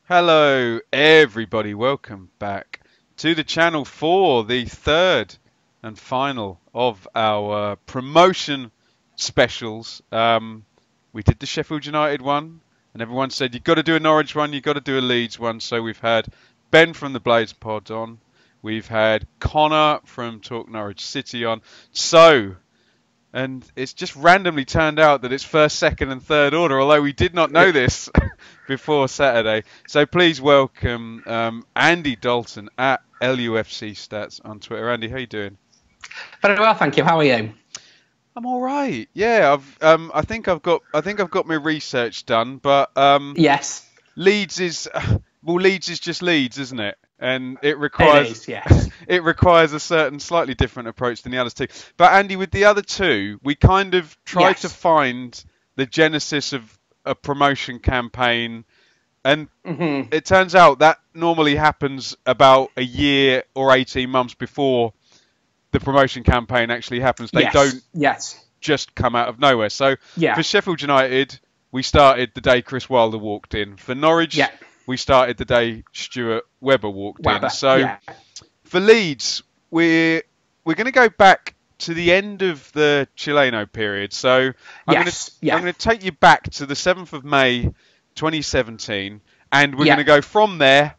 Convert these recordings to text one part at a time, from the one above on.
Hello, everybody. Welcome back to the channel for the third and final of our promotion specials. We did the Sheffield United one, and everyone said you've got to do a Norwich one, you've got to do a Leeds one. So we've had Ben from the Blades Pod on, we've had Connor from Talk Norwich City on. And it's just randomly turned out that it's first, second, and third order, although we did not know this before Saturday. So please welcome Andy Dalton at LUFC Stats on Twitter. Andy, how you doing? Very well, thank you. How are you? I'm all right. Yeah, I think I've got my research done, but Yes, Leeds is Leeds is just Leeds, isn't it? And it it is. Yes. it requires a certain slightly different approach than the others two. But Andy, with the other two, we kind of tried to find the genesis of a promotion campaign, and it turns out that normally happens about a year or 18 months before the promotion campaign actually happens. They don't just come out of nowhere. So for Sheffield United, we started the day Chris Wilder walked in. For Norwich, we started the day Stuart Webber walked in. So for Leeds, we're going to go back to the end of the Chileno period. So I'm going to take you back to the 7th of May 2017, and we're going to go from there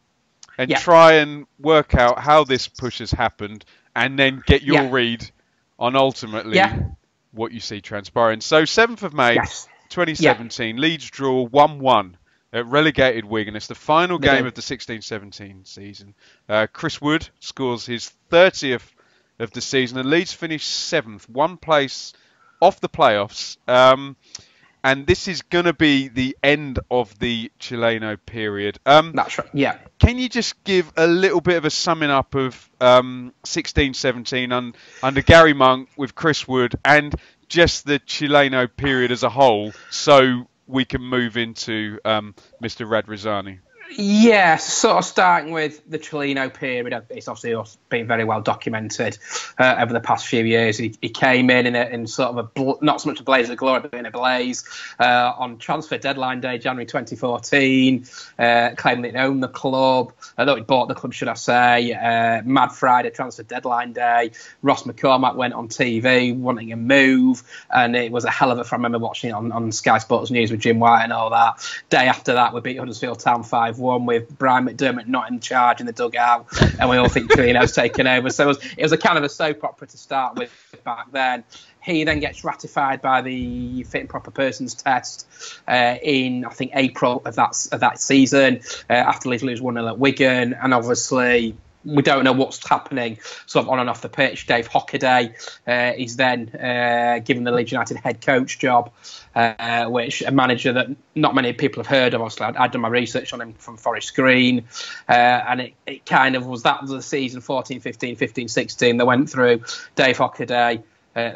and try and work out how this push has happened, and then get your read on ultimately what you see transpiring. So 7th of May 2017, Leeds draw 1-1 at relegated Wigan. It's the final game of the 16-17 season. Chris Wood scores his 30th of the season, and Leeds finished 7th, one place off the playoffs. And this is going to be the end of the Chileno period. That's right. Yeah. Can you just give a little bit of a summing up of 16-17 under Gary Monk with Chris Wood, and just the Chileno period as a whole, so we can move into Mr. Radrizzani? Yeah, sort of starting with the Chileno period. It's obviously been very well documented over the past few years. He came in sort of not so much a blaze of glory, but in a blaze on transfer deadline day, January 2014, claiming that he owned the club. Although he bought the club, should I say. Mad Friday, transfer deadline day. Ross McCormack went on TV wanting a move, and it was a hell of a. I remember watching it on Sky Sports News with Jim White and all that. Day after that, we beat Huddersfield Town 5-1 with Brian McDermott not in charge in the dugout, and we all think Torino's taken over. So it was a kind of a soap opera to start with back then. He then gets ratified by the fit and proper persons test in, I think, April of that season, after Leeds lose 1-0 at Wigan, and obviously we don't know what's happening sort of on and off the pitch. Dave Hockaday is then given the Leeds United head coach job, which a manager that not many people have heard of. Obviously, I'd done my research on him from Forest Green, and it kind of was the season 14-15, 15-16 that went through. Dave Hockaday,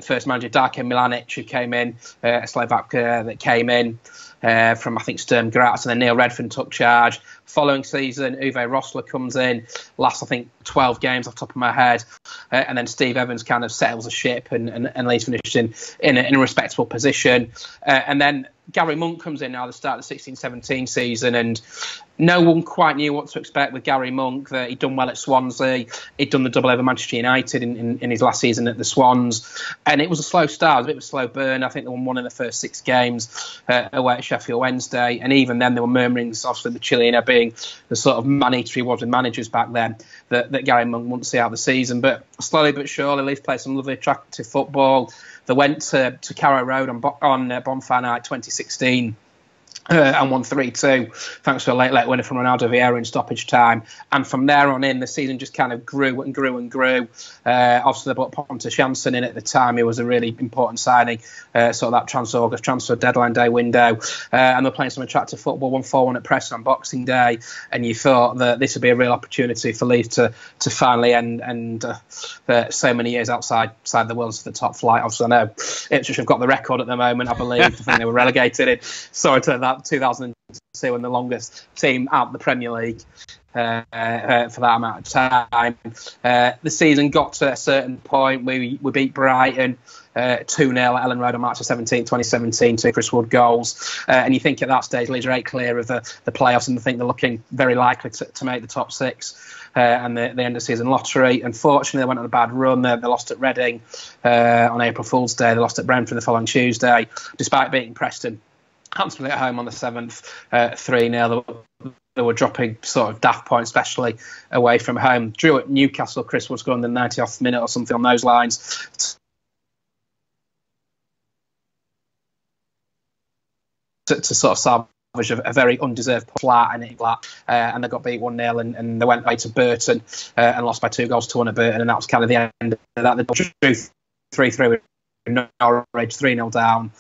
first manager, Darko Milanic, who came in, a Slovak that came in from, I think, Sturm Graz, and then Neil Redfern took charge. Following season, Uwe Rosler comes in, last, I think, 12 games off the top of my head, and then Steve Evans kind of settles the ship, and Leeds finished in a respectable position. And then Gary Monk comes in now at the start of the 16-17 season, and no one quite knew what to expect with Gary Monk. That he'd done well at Swansea, he'd done the double over Manchester United in his last season at the Swans, and it was a slow start, it was a bit of a slow burn. I think they won one in the first 6 games away at Sheffield Wednesday, and even then there were murmurings, obviously the Chileno being the sort of man-eater he was with managers back then, that Gary Monk wouldn't see out the season. But slowly but surely, Leeds played some lovely attractive football. They went to Carrow Road on Bonfire Night 2016 and won 3-2, thanks to a late winner from Ronaldo Vieira in stoppage time. And from there on in, the season just kind of grew and grew and grew. Obviously, they brought Pontus Jansson in at the time. He was a really important signing, sort of that transfer deadline day window. And they're playing some attractive football, 1-4-1 at Preston on Boxing Day. And you thought that this would be a real opportunity for Leeds to finally end so many years outside the world of the top flight. Obviously, I know Ipswich have got the record at the moment, I believe. I think they were relegated in, sorry to that, 2002, and the longest team out the Premier League for that amount of time. The season got to a certain point. We beat Brighton 2-0 at Ellen Road on March the 17th, 2017, two Chris Wood goals. And you think at that stage, Leeds are 8 clear of the playoffs, and I think they're looking very likely to make the top 6. And the end of season lottery. Unfortunately, they went on a bad run. They lost at Reading on April Fool's Day. They lost at Brentford the following Tuesday, despite beating Preston handsomely at home on the 7th, 3-0. They were dropping sort of daft points, especially away from home. Drew at Newcastle. Chris was going the 90th minute or something on those lines to sort of salvage a very undeserved flat, and they got beat 1-0, and they went away to Burton and lost by 2 goals to 1 at Burton, and that was kind of the end of that. They drew 3-3 with Norwich, 3-0 down.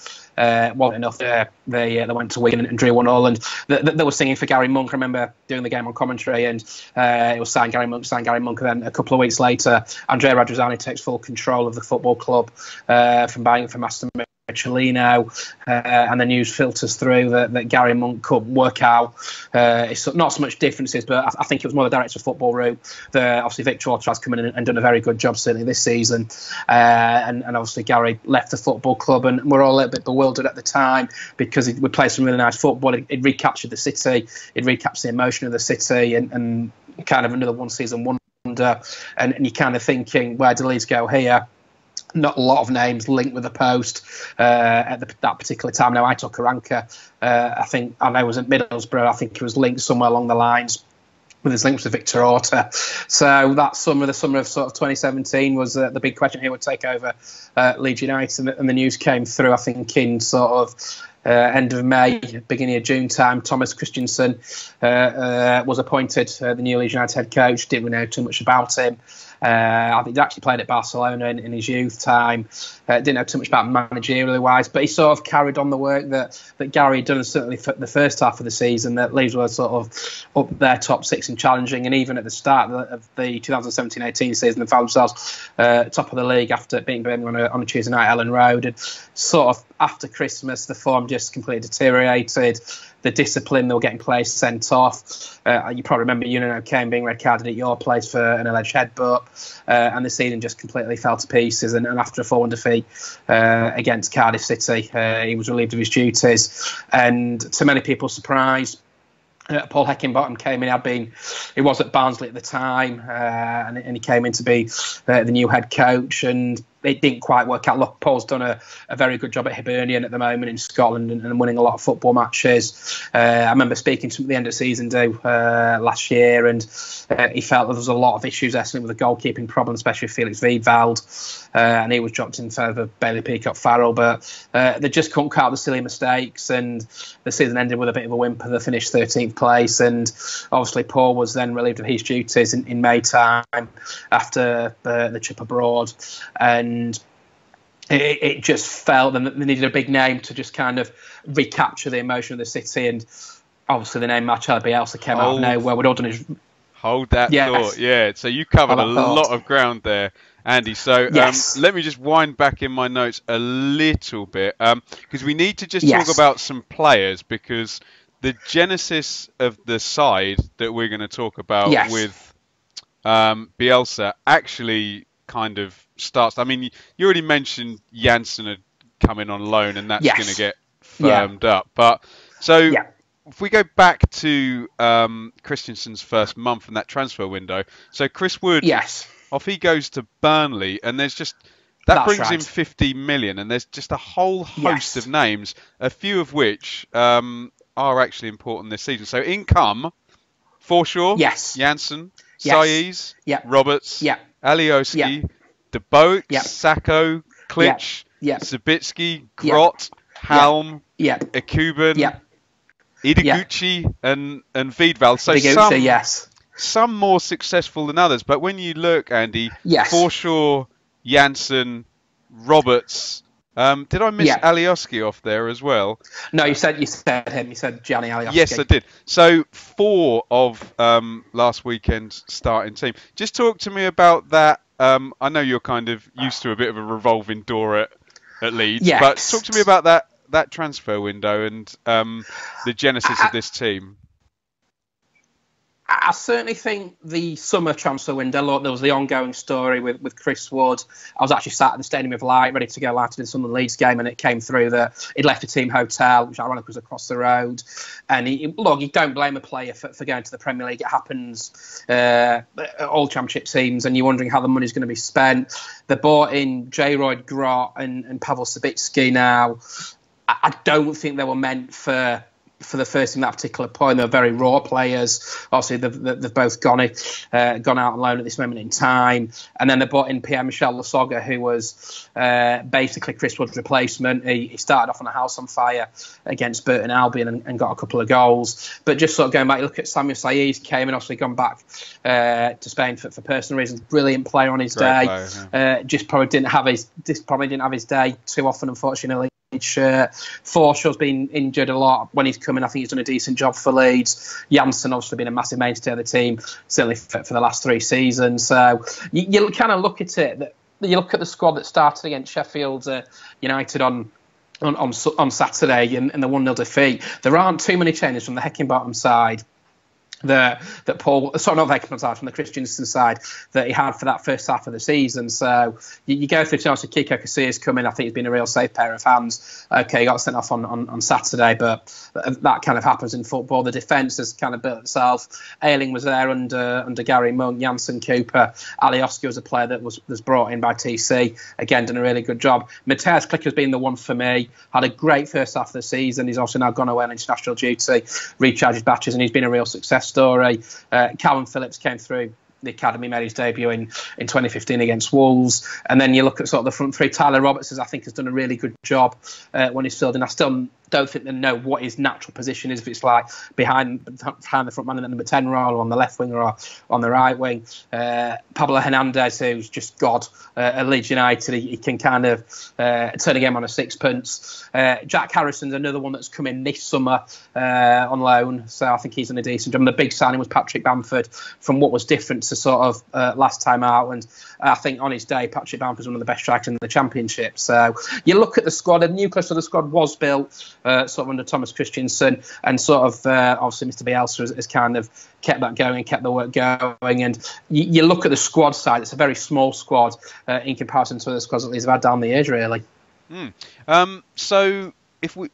Wasn't enough. They went to Wigan and drew 1-1, and they were singing for Gary Monk. I remember doing the game on commentary, and it was signed Gary Monk. And then a couple of weeks later, Andrea Radrizzani takes full control of the football club from buying it from Aston Cellino, and the news filters through that Gary Monk couldn't work out. It's not so much differences, but I think it was more the director of football route. Obviously, Victor Orta has come in and done a very good job, certainly this season. And obviously, Gary left the football club, and we're all a little bit bewildered at the time because we played some really nice football. It recaptured the city, it recaptured the emotion of the city, and kind of another one-season wonder. And you're kind of thinking, where do Leeds go here? Not a lot of names linked with the post at that particular time. Now, I took Karanka. I know it was at Middlesbrough. I think he was linked somewhere along the lines with his links with Victor Orta. So that the summer of sort of 2017 was the big question: who would take over Leeds United? And the news came through, I think, in sort of end of May, beginning of June time. Thomas Christensen was appointed the new Leeds United head coach. Didn't really know too much about him. I think he actually played at Barcelona in his youth time. Didn't know too much about him managerially wise, but he sort of carried on the work that Gary had done, certainly for the first half of the season, that Leeds were sort of up there top 6 and challenging. And even at the start of the 2017-18 season, they found themselves top of the league after beating Birmingham on a Tuesday night at Ellen Road. And sort of after Christmas, the form just completely deteriorated. The discipline, they were getting players sent off. You probably remember Yunan O'Kane being red carded at your place for an alleged headbutt, and the season just completely fell to pieces. And after a 4-1 defeat against Cardiff City, he was relieved of his duties. And to many people's surprise, Paul Heckingbottom came in. He was at Barnsley at the time, and he came in to be the new head coach, and it didn't quite work out. Look, Paul's done a very good job at Hibernian at the moment in Scotland and winning a lot of football matches. I remember speaking to him at the end of season last year, and he felt that there was a lot of issues with the goalkeeping problem, especially with Felix Wiedwald, and he was dropped in favour of Bailey Peacock-Farrell, but they just couldn't cut out the silly mistakes, and the season ended with a bit of a whimper. They finished 13th place, and obviously Paul was then relieved of his duties in May time after the trip abroad, and it just felt that they needed a big name to just kind of recapture the emotion of the city. And obviously the name Marcelo Bielsa came out of nowhere. We'd all done his... Hold that thought, yeah. So you covered a lot of ground there, Andy. So let me just wind back in my notes a little bit, because we need to just talk about some players, because the genesis of the side that we're going to talk about with Bielsa actually kind of starts. I mean, you already mentioned Janssen had come in on loan, and that's going to get firmed up. But so if we go back to Christensen's first month in that transfer window, so Chris Wood, off he goes to Burnley, and there's just that brings in 50 million, and there's just a whole host of names, a few of which are actually important this season. So in come Forshaw, Janssen, Saiz, Roberts, Alioski, De Boek, Sacco, Klitsch, Sabitsky, Grot, Halm, Ekuban, Ideguchi, and Wiedwald. So some more successful than others. But when you look, Andy, Forshaw, Janssen, Roberts. Did I miss Alioski off there as well? No, you said him. You said Gianni Alioski. Yes, I did. So 4 of last weekend's starting team. Just talk to me about that. I know you're kind of used to a bit of a revolving door at Leeds, but talk to me about that transfer window and the genesis of this team. I certainly think the summer transfer window, look, there was the ongoing story with Chris Wood. I was actually sat at the Stadium of Light, ready to go live to the Sunderland Leeds game, and it came through that he'd left a team hotel, which ironically was across the road. And you don't blame a player for going to the Premier League. It happens at all Championship teams, and you're wondering how the money's going to be spent. They bought in Jayrod Grot and Pavel Sabitsky now. I don't think they were meant for the first in that particular point. They're very raw players. Obviously, they've both gone out on loan at this moment in time. And then they brought in Pierre-Michel Lasogga, who was basically Chris Wood's replacement. He started off on a house on fire against Burton Albion and got a couple of goals. But just sort of going back, you look at Samuel Saiz, came and obviously gone back to Spain for personal reasons. Brilliant player on his day. Player, yeah. Just probably didn't have his day too often, unfortunately. Forshaw's been injured a lot when he's coming. I think he's done a decent job for Leeds. Janssen obviously been a massive mainstay of the team, certainly for the last 3 seasons. So you kind of look at it. You look at the squad that started against Sheffield United on Saturday in the 1-0 defeat. There aren't too many changes from the Heckingbottom side. From the Christensen side that he had for that first half of the season. So you go through to obviously Kiko Casillas coming. I think he's been a real safe pair of hands. Okay, he got sent off on Saturday, but that kind of happens in football. The defence has kind of built itself. Ayling was there under Gary Monk, Janssen Cooper. Alioski was a player that was brought in by TC. Again, done a really good job. Mateusz Klicker's been the one for me. Had a great first half of the season. He's also now gone away on international duty, recharged his batteries, and he's been a real success story. Callum Phillips came through the academy, made his debut in 2015 against Wolves, and then you look at sort of the front three. Tyler Roberts, I think, has done a really good job when he's filled in. I still don't think they know what his natural position is, if it's like behind the front man in the number 10 role, or on the left wing, or on the right wing. Pablo Hernandez, who's just God at Leeds United, he can kind of turn a game on a sixpence. Jack Harrison's another one that's come in this summer on loan, so I think he's done a decent job. And the big signing was Patrick Bamford, from what was different to sort of last time out, and I think on his day Patrick Bamford's one of the best strikers in the Championship. So you look at the squad, and the nucleus of the squad was built sort of under Thomas Christensen, and sort of obviously Mr. Bielsa has kind of kept that going, kept the work going. And you look at the squad side; it's a very small squad in comparison to the squads that Leeds have had down the years, really. So if we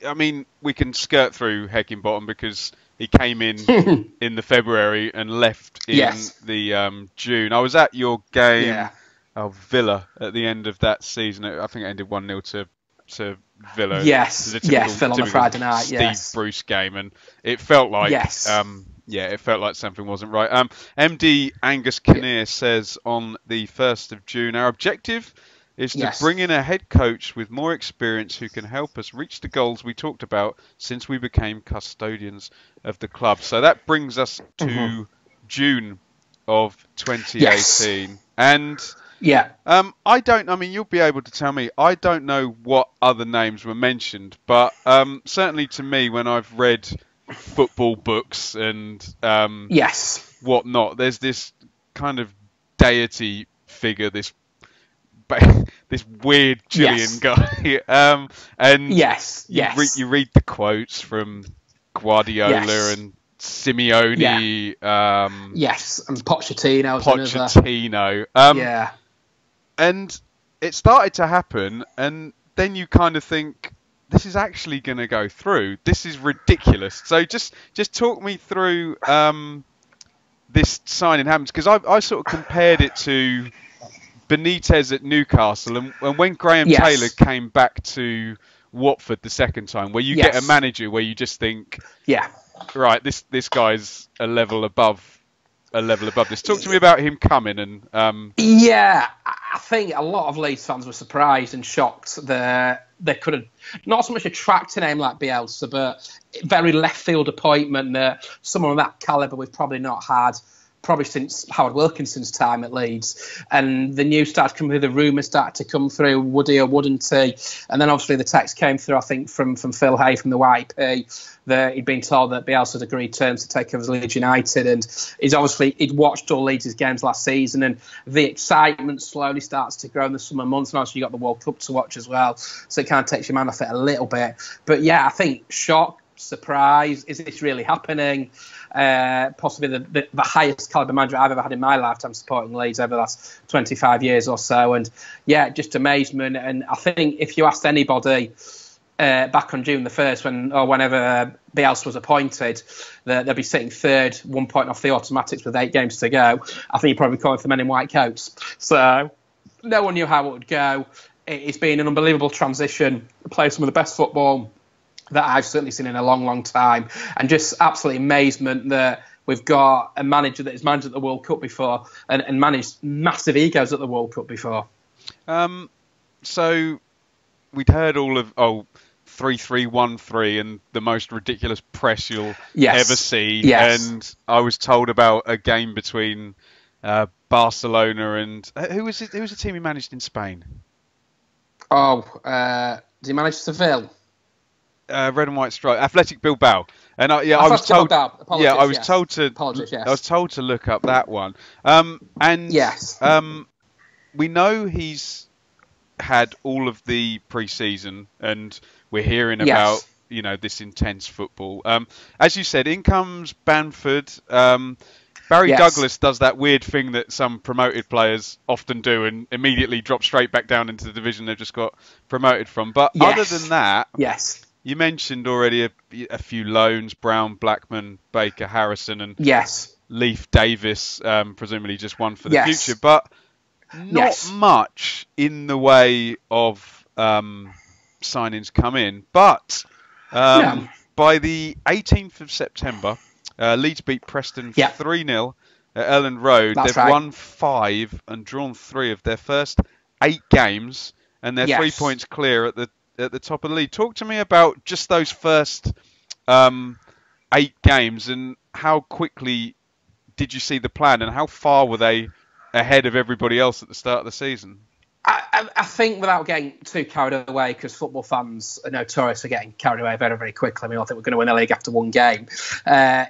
can skirt through Heckingbottom because he came in in the February and left in the June. I was at your game of Villa at the end of that season. I think it ended 1-0 to Villa. Yes, Villa on a Friday night. Steve Bruce game, and it felt like it felt like something wasn't right. MD Angus Kinnear says on the 1st of June, our objective is to bring in a head coach with more experience who can help us reach the goals we talked about since we became custodians of the club. So that brings us to June of 2018. And you'll be able to tell me, I don't know what other names were mentioned, but certainly to me, when I've read football books and whatnot, there's this kind of deity figure, this weird Chilean guy, and you read the quotes from Guardiola and Simeone, and Pochettino, and it started to happen, and then you kind of think, this is actually going to go through. This is ridiculous. So just talk me through this signing happens, because I sort of compared it to Benitez at Newcastle, and when Graham Taylor came back to Watford the second time, where you get a manager where you just think, right, this guy's a level above this. Talk to me about him coming and. I think a lot of Leeds fans were surprised and shocked that they could have not so much attracted a name like Bielsa, but very left field appointment that someone of that calibre we've probably not had. Probably since Howard Wilkinson's time at Leeds, and the news started to come through, the rumours started to come through, would he or wouldn't he? And then obviously the text came through, I think, from Phil Hay from the YP, that he'd been told that Bielsa had agreed terms to take over Leeds United, and he'd watched all Leeds' games last season, and the excitement slowly starts to grow in the summer months, and also you got the World Cup to watch as well, so it kind of takes your mind off it a little bit. But I think shock. surprise? Is this really happening? Possibly the highest calibre manager I've ever had in my lifetime supporting Leeds over the last 25 years or so. And yeah, just amazement. And I think if you asked anybody back on June the 1st or whenever Bielsa was appointed, they'll be sitting third, 1 point off the automatics with 8 games to go. I think you're probably calling for men in white coats. So no one knew how it would go. It's been an unbelievable transition. Played some of the best football that I've certainly seen in a long, long time. And just absolute amazement that we've got a manager that has managed at the World Cup before and managed massive egos at the World Cup before. So we'd heard all of 3-3-1-3 and the most ridiculous press you'll ever see. Yes. And I was told about a game between Barcelona and who was the team he managed in Spain? Did he manage Seville? Red and white stripe, Athletic Bilbao, and I was told. I was told to look up that one. We know he's had all of the pre-season, and we're hearing about this intense football. As you said, in comes Bamford. Barry Douglas does that weird thing that some promoted players often do and immediately drop straight back down into the division they've just got promoted from. But other than that, you mentioned already a few loans: Brown, Blackman, Baker, Harrison, and Leaf Davis, presumably just one for the future. But not much in the way of signings come in. But by the 18th of September, Leeds beat Preston 3-0 at Ellen Road. They've won 5 and drawn 3 of their first 8 games, and they're 3 points clear at the top of the league. Talk to me about just those first 8 games and how quickly did you see the plan and how far were they ahead of everybody else at the start of the season? I think without getting too carried away, because football fans are notorious for getting carried away very, very quickly. I mean, I think we're going to win the league after 1 game.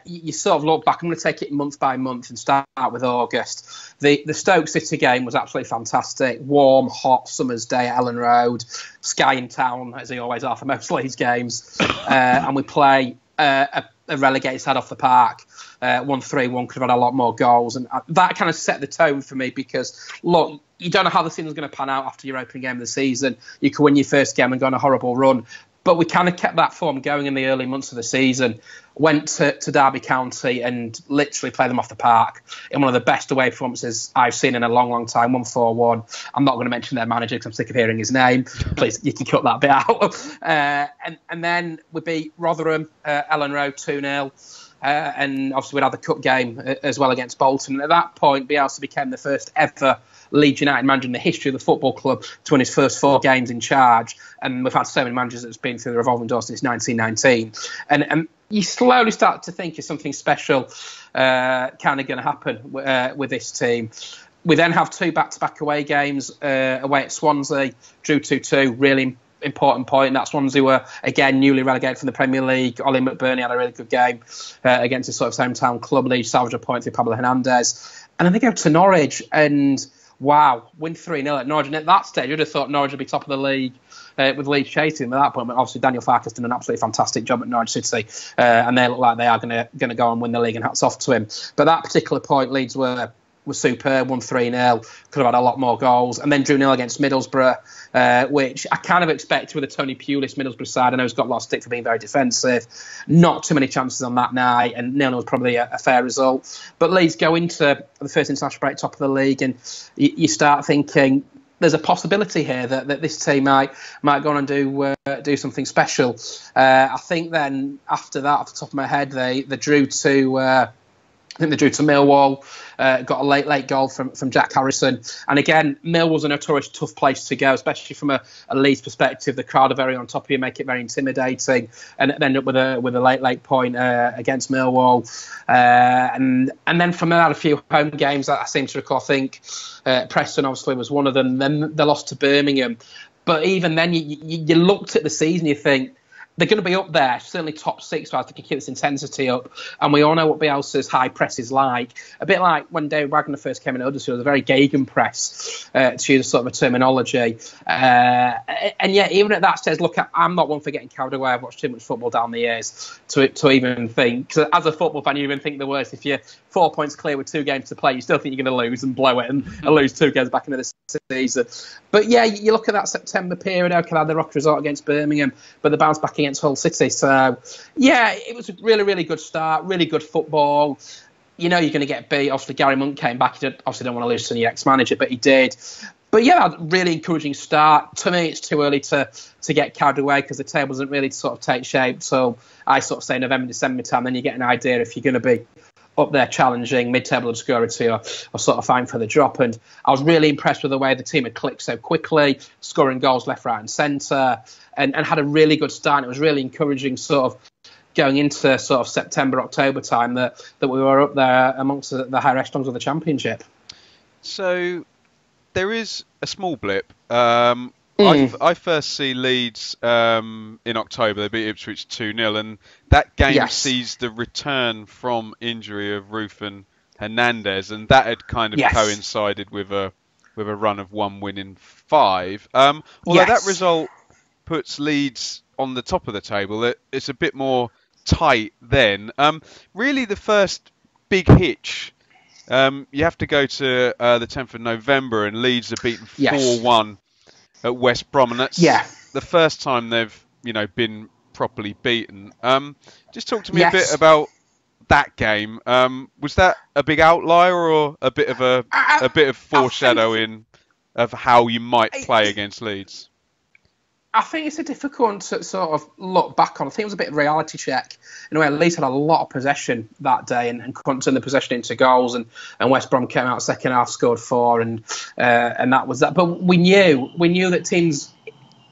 You sort of look back. I'm going to take it month by month and start with August. The Stoke City game was absolutely fantastic. Warm, hot summer's day at Ellen Road. Sky in town, as they always are for most Leeds games. And we play a relegated side off the park. 1-3-1 could have had a lot more goals, and that kind of set the tone for me because look, you don't know how the season's going to pan out after your opening game of the season. You could win your first game and go on a horrible run, but we kind of kept that form going in the early months of the season. Went to Derby County and literally played them off the park in one of the best away performances I've seen in a long, long time. 1-4-1. I'm not going to mention their manager because I'm sick of hearing his name. Please, you can cut that bit out. And then we beat Rotherham, Ellen Road 2-0. And obviously we'd had the cup game as well against Bolton. And at that point, Bielsa became the first ever Leeds United manager in the history of the football club to win his first 4 games in charge. And we've had so many managers that's been through the revolving door since 1919. And you slowly start to think it's something special kind of going to happen with this team. We then have 2 back-to-back away games away at Swansea, drew 2-2, really important point. That's Swansea were again newly relegated from the Premier League. Ollie McBurney had a really good game against his sort of hometown club. Leeds salvaged a point through Pablo Hernandez, and then they go to Norwich and win 3-0 at Norwich. And at that stage, you'd have thought Norwich would be top of the league with Leeds chasing them at that point. But obviously, Daniel Farke's done an absolutely fantastic job at Norwich City, and they look like they are going to go and win the league. And hats off to him. But that particular point, Leeds were superb, won 3-0, could have had a lot more goals, and then drew 0 against Middlesbrough, which I kind of expected with a Tony Pulis Middlesbrough side. I know he's got a lot of stick for being very defensive. Not too many chances on that night, and 0 was probably a fair result. But Leeds go into the first international break top of the league, and you start thinking there's a possibility here that this team might go on and do something special. I think then after that, off the top of my head, they drew to Millwall, got a late goal from Jack Harrison. And again, Millwall's a notorious tough place to go, especially from a Leeds perspective. The crowd are very on top of you, make it very intimidating, and end up with a late point against Millwall. And then from there, I had a few home games that I seem to recall. I think Preston obviously was one of them. Then they lost to Birmingham. But even then, you looked at the season, you think, they're going to be up there, certainly top six, so I think they can keep this intensity up. And we all know what Bielsa's high press is like. A bit like when David Wagner first came in at Huddersfield, it was a very gegenpress, to use a sort of a terminology. And yet, even at that stage, look, I'm not one for getting carried away. I've watched too much football down the years to even think. Cause as a football fan, you even think the worst. If you're 4 points clear with 2 games to play, you still think you're going to lose and blow it and lose 2 games back into the season. But yeah, you look at that September period, okay, they had the rock result against Birmingham, but the bounce back against Hull City. So yeah, it was a really, really good start, really good football. You know you're going to get beat. Obviously, Gary Monk came back. He obviously don't want to lose to the ex-manager, but he did. But yeah, really encouraging start. To me, it's too early to get carried away because the table doesn't really sort of take shape. So I sort of say November, December time, then you get an idea if you're going to be up there challenging mid-table obscurity or sort of fighting for the drop. And I was really impressed with the way the team had clicked so quickly, scoring goals left, right and centre, and had a really good start. It was really encouraging sort of going into sort of September, October time that we were up there amongst the higher echelons of the Championship. So there is a small blip. I first see Leeds in October. They beat Ipswich 2-0, and that game sees the return from injury of Rufin Hernandez, and that had kind of coincided with a run of 1 win in 5. Although that result puts Leeds on the top of the table, it's a bit more tight then. Really, the first big hitch. You have to go to the 10th of November, and Leeds are beaten 4-1 at West Brom, and that's the first time they've been properly beaten. Just talk to me a bit about that game. Was that a big outlier or a bit of foreshadowing of how you might play against Leeds? I think it's a difficult one to sort of look back on. I think it was a bit of a reality check. In a way, Leeds had a lot of possession that day and couldn't turn the possession into goals. And West Brom came out second half, scored 4, and that was that. But we knew that teams,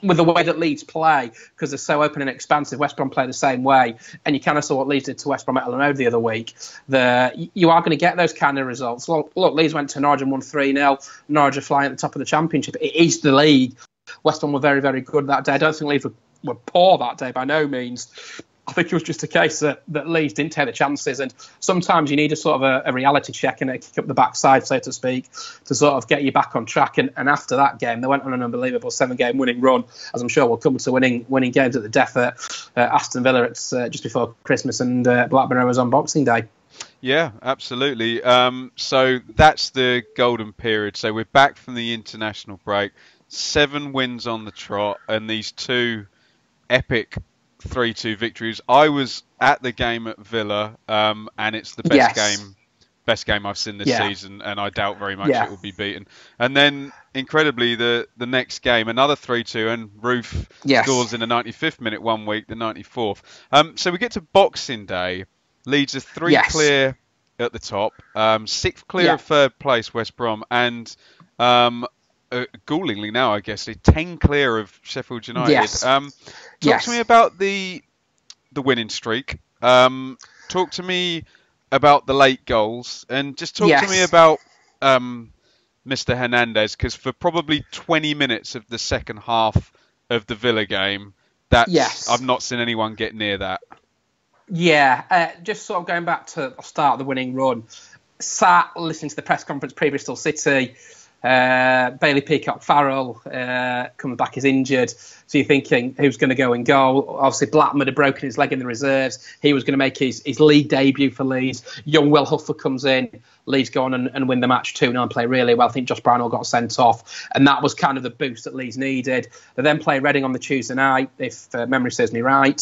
with the way that Leeds play, because they're so open and expansive, West Brom play the same way. And you kind of saw what Leeds did to West Brom at Ellen Road the other week. You are going to get those kind of results. Look, Leeds went to Norwich and won 3-0. Norwich are flying at the top of the Championship. It is the league. West Brom were very, very good that day. I don't think Leeds were poor that day by no means. I think it was just a case that Leeds didn't take the chances, and sometimes you need a sort of a reality check and a kick up the backside, so to speak, to sort of get you back on track. And after that game, they went on an unbelievable 7-game winning run, as I'm sure we'll come to winning games at the death at Aston Villa. It's just before Christmas, and Blackburn Rovers on Boxing Day. Yeah, absolutely. So that's the golden period. So we're back from the international break. 7 wins on the trot, and these 2 epic 3-2 victories. I was at the game at Villa, and it's the best game I've seen this season, and I doubt very much it will be beaten. And then, incredibly, the next game, another 3-2, and Roof scores in the 95th minute one week, the 94th. So we get to Boxing Day. Leeds are 3 clear at the top, 6th clear of third place, West Brom, and gallingly now, I guess, 10 clear of Sheffield United. Talk to me about the winning streak. Talk to me about the late goals, and just talk to me about Mr. Hernandez, because for probably 20 minutes of the second half of the Villa game, I've not seen anyone get near that. Just sort of going back to the start of the winning run, sat listening to the press conference pre-Bristol City. Bailey Peacock-Farrell comes back as injured, so you're thinking who's going to go and goal. Obviously Blackman had broken his leg in the reserves. He was going to make his league debut for Leeds. Young Will Huffer comes in. Leeds go on and win the match 2-0 and play really well. I think Josh Brownell got sent off, and that was kind of the boost that Leeds needed. They then play Reading on the Tuesday night, if memory serves me right.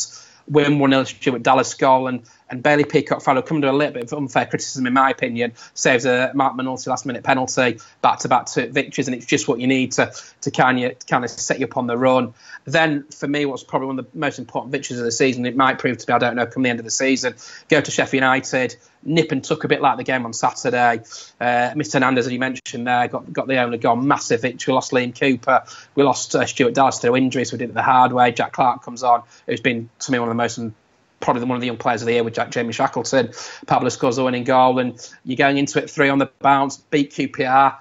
Win 1-0 Stuart Dallas goal, and Bailey Peacock-Farrell come to a little bit of unfair criticism, in my opinion, saves a Mark Minotti last-minute penalty, back-to-back victories, and it's just what you need to kind of set you up on the run. Then, for me, what's probably one of the most important victories of the season, it might prove to be, I don't know, come the end of the season, go to Sheffield United, nip and tuck a bit like the game on Saturday. Mr. Hernandez, as you mentioned there, got the only goal, massive victory. We lost Liam Cooper, we lost Stuart Dallas through injuries, so we did it the hard way. Jack Clark comes on, who's been, to me, one of the most, probably one of the young players of the year with Jamie Shackleton. Pablo scores the winning goal, and you're going into it 3 on the bounce, beat QPR,